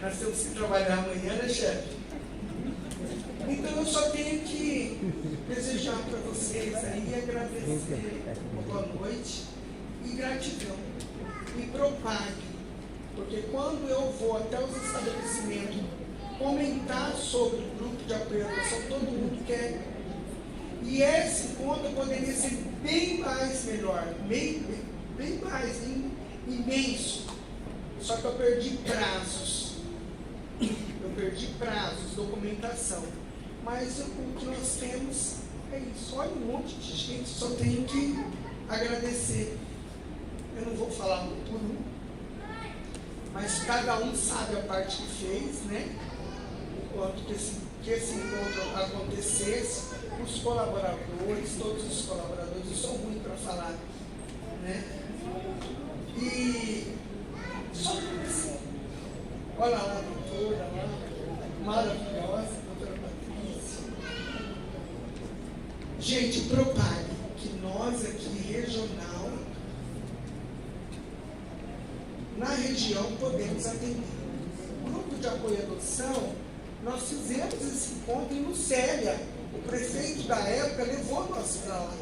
Nós temos que trabalhar amanhã, né, chefe? Então eu só tenho que desejar para vocês aí, agradecer, boa noite e gratidão. E propague, porque quando eu vou até os estabelecimentos comentar sobre o grupo de apoio à adoção, todo mundo quer. E esse encontro poderia ser bem mais melhor, bem mais, imenso. Só que eu perdi prazos. Documentação. Mas o que nós temos é isso. Olha um monte de gente, só tenho que agradecer. Eu não vou falar um por um, mas cada um sabe a parte que fez, né? Enquanto que esse encontro acontecesse, os colaboradores, todos os colaboradores, eu sou ruim para falar, né? E só agradecer. Olha lá a doutora, lá, maravilhosa, doutora Patrícia. Gente, propague que nós aqui, regional, na região, podemos atender. O grupo de apoio à adoção, nós fizemos esse encontro em Lucélia. O prefeito da época levou nós para lá.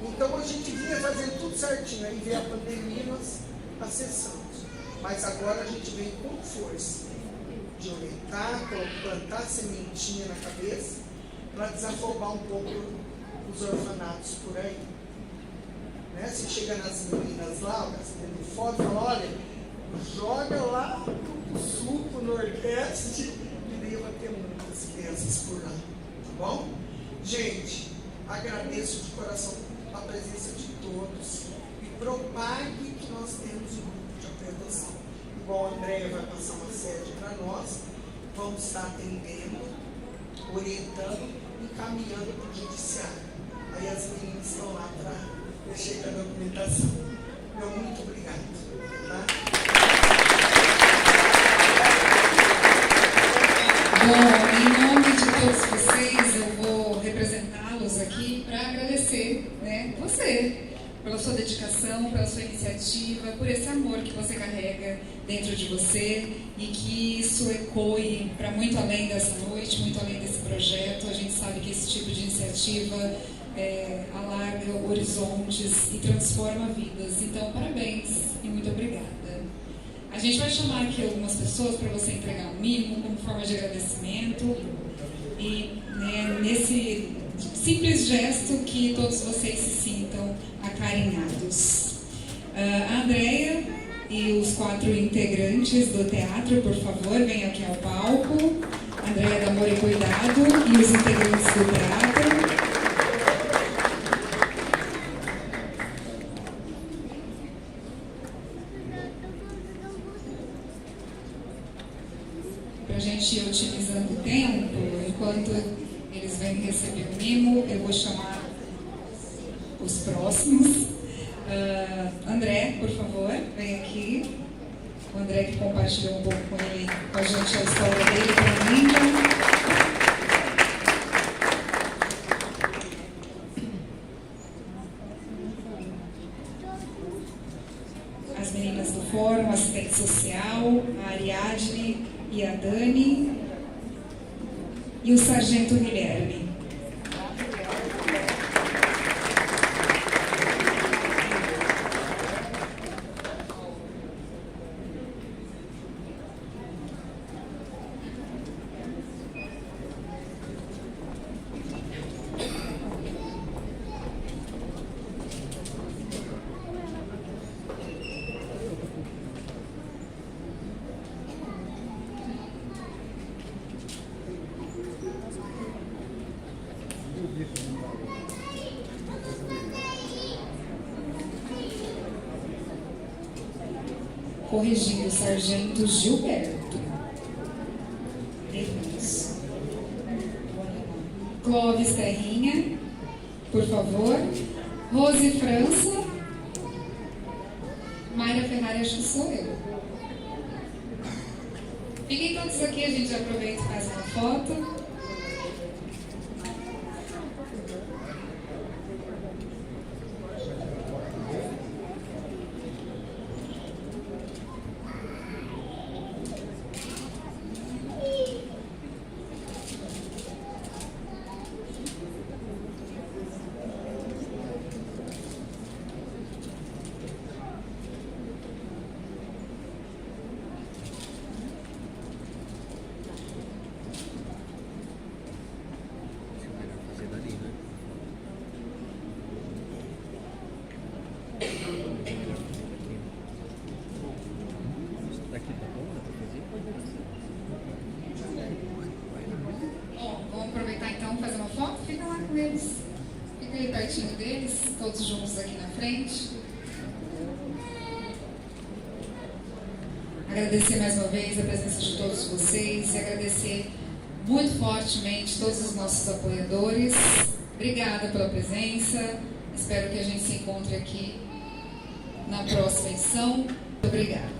Então a gente vinha fazendo tudo certinho. Aí veio a pandemia e nós acessamos. Mas agora a gente vem com força de orientar, plantar sementinha na cabeça para desafogar um pouco os orfanatos por aí. Né? Se chega nas meninas lá, fazendo foto, fala, olha, joga lá pro sul, pro nordeste, e daí vai ter muitas crianças por lá. Tá bom? Gente, agradeço de coração a presença de todos e propague que nós temos um grupo de apoio à adoção. Igual a Andréia vai passar uma sede para nós, vamos estar atendendo, orientando e caminhando para o judiciário. Aí as meninas estão lá para mexer com a documentação. Meu muito obrigado. Tá? Bom, em nome de todos vocês, eu vou representá-los aqui para agradecer, né, você, pela sua dedicação, pela sua iniciativa, por esse amor que você carrega dentro de você e que isso ecoe para muito além dessa noite, muito além desse projeto. A gente sabe que esse tipo de iniciativa alarga horizontes e transforma vidas. Então, parabéns e muito obrigada. A gente vai chamar aqui algumas pessoas para você entregar um mimo como forma de agradecimento e, né, nesse simples gesto que todos vocês se sintam acarinhados. A Andréia e os 4 integrantes do teatro, por favor, venham aqui ao palco. Andréia da Amor e Cuidado e os integrantes do teatro. Para a gente ir otimizando o tempo, enquanto eles vêm receber o mimo, eu vou chamar os próximos. André, por favor, vem aqui. O André que compartilhou um pouco com a gente a história dele para mim. As meninas do fórum, assistente social, a Ariadne e a Dani, e o sargento Guilherme. corrigindo o sargento Gilberto. Isso. Clóvis Terrinha, por favor. Rose França. Mayra Ferrari, acho que sou eu. Fiquem todos aqui, a gente aproveita e faz uma foto. Vamos aproveitar então, fazer uma foto? Fica lá com eles. Fica aí pertinho deles, todos juntos aqui na frente. Agradecer mais uma vez a presença de todos vocês e agradecer muito fortemente todos os nossos apoiadores. Obrigada pela presença. Espero que a gente se encontre aqui na próxima edição. Muito obrigada.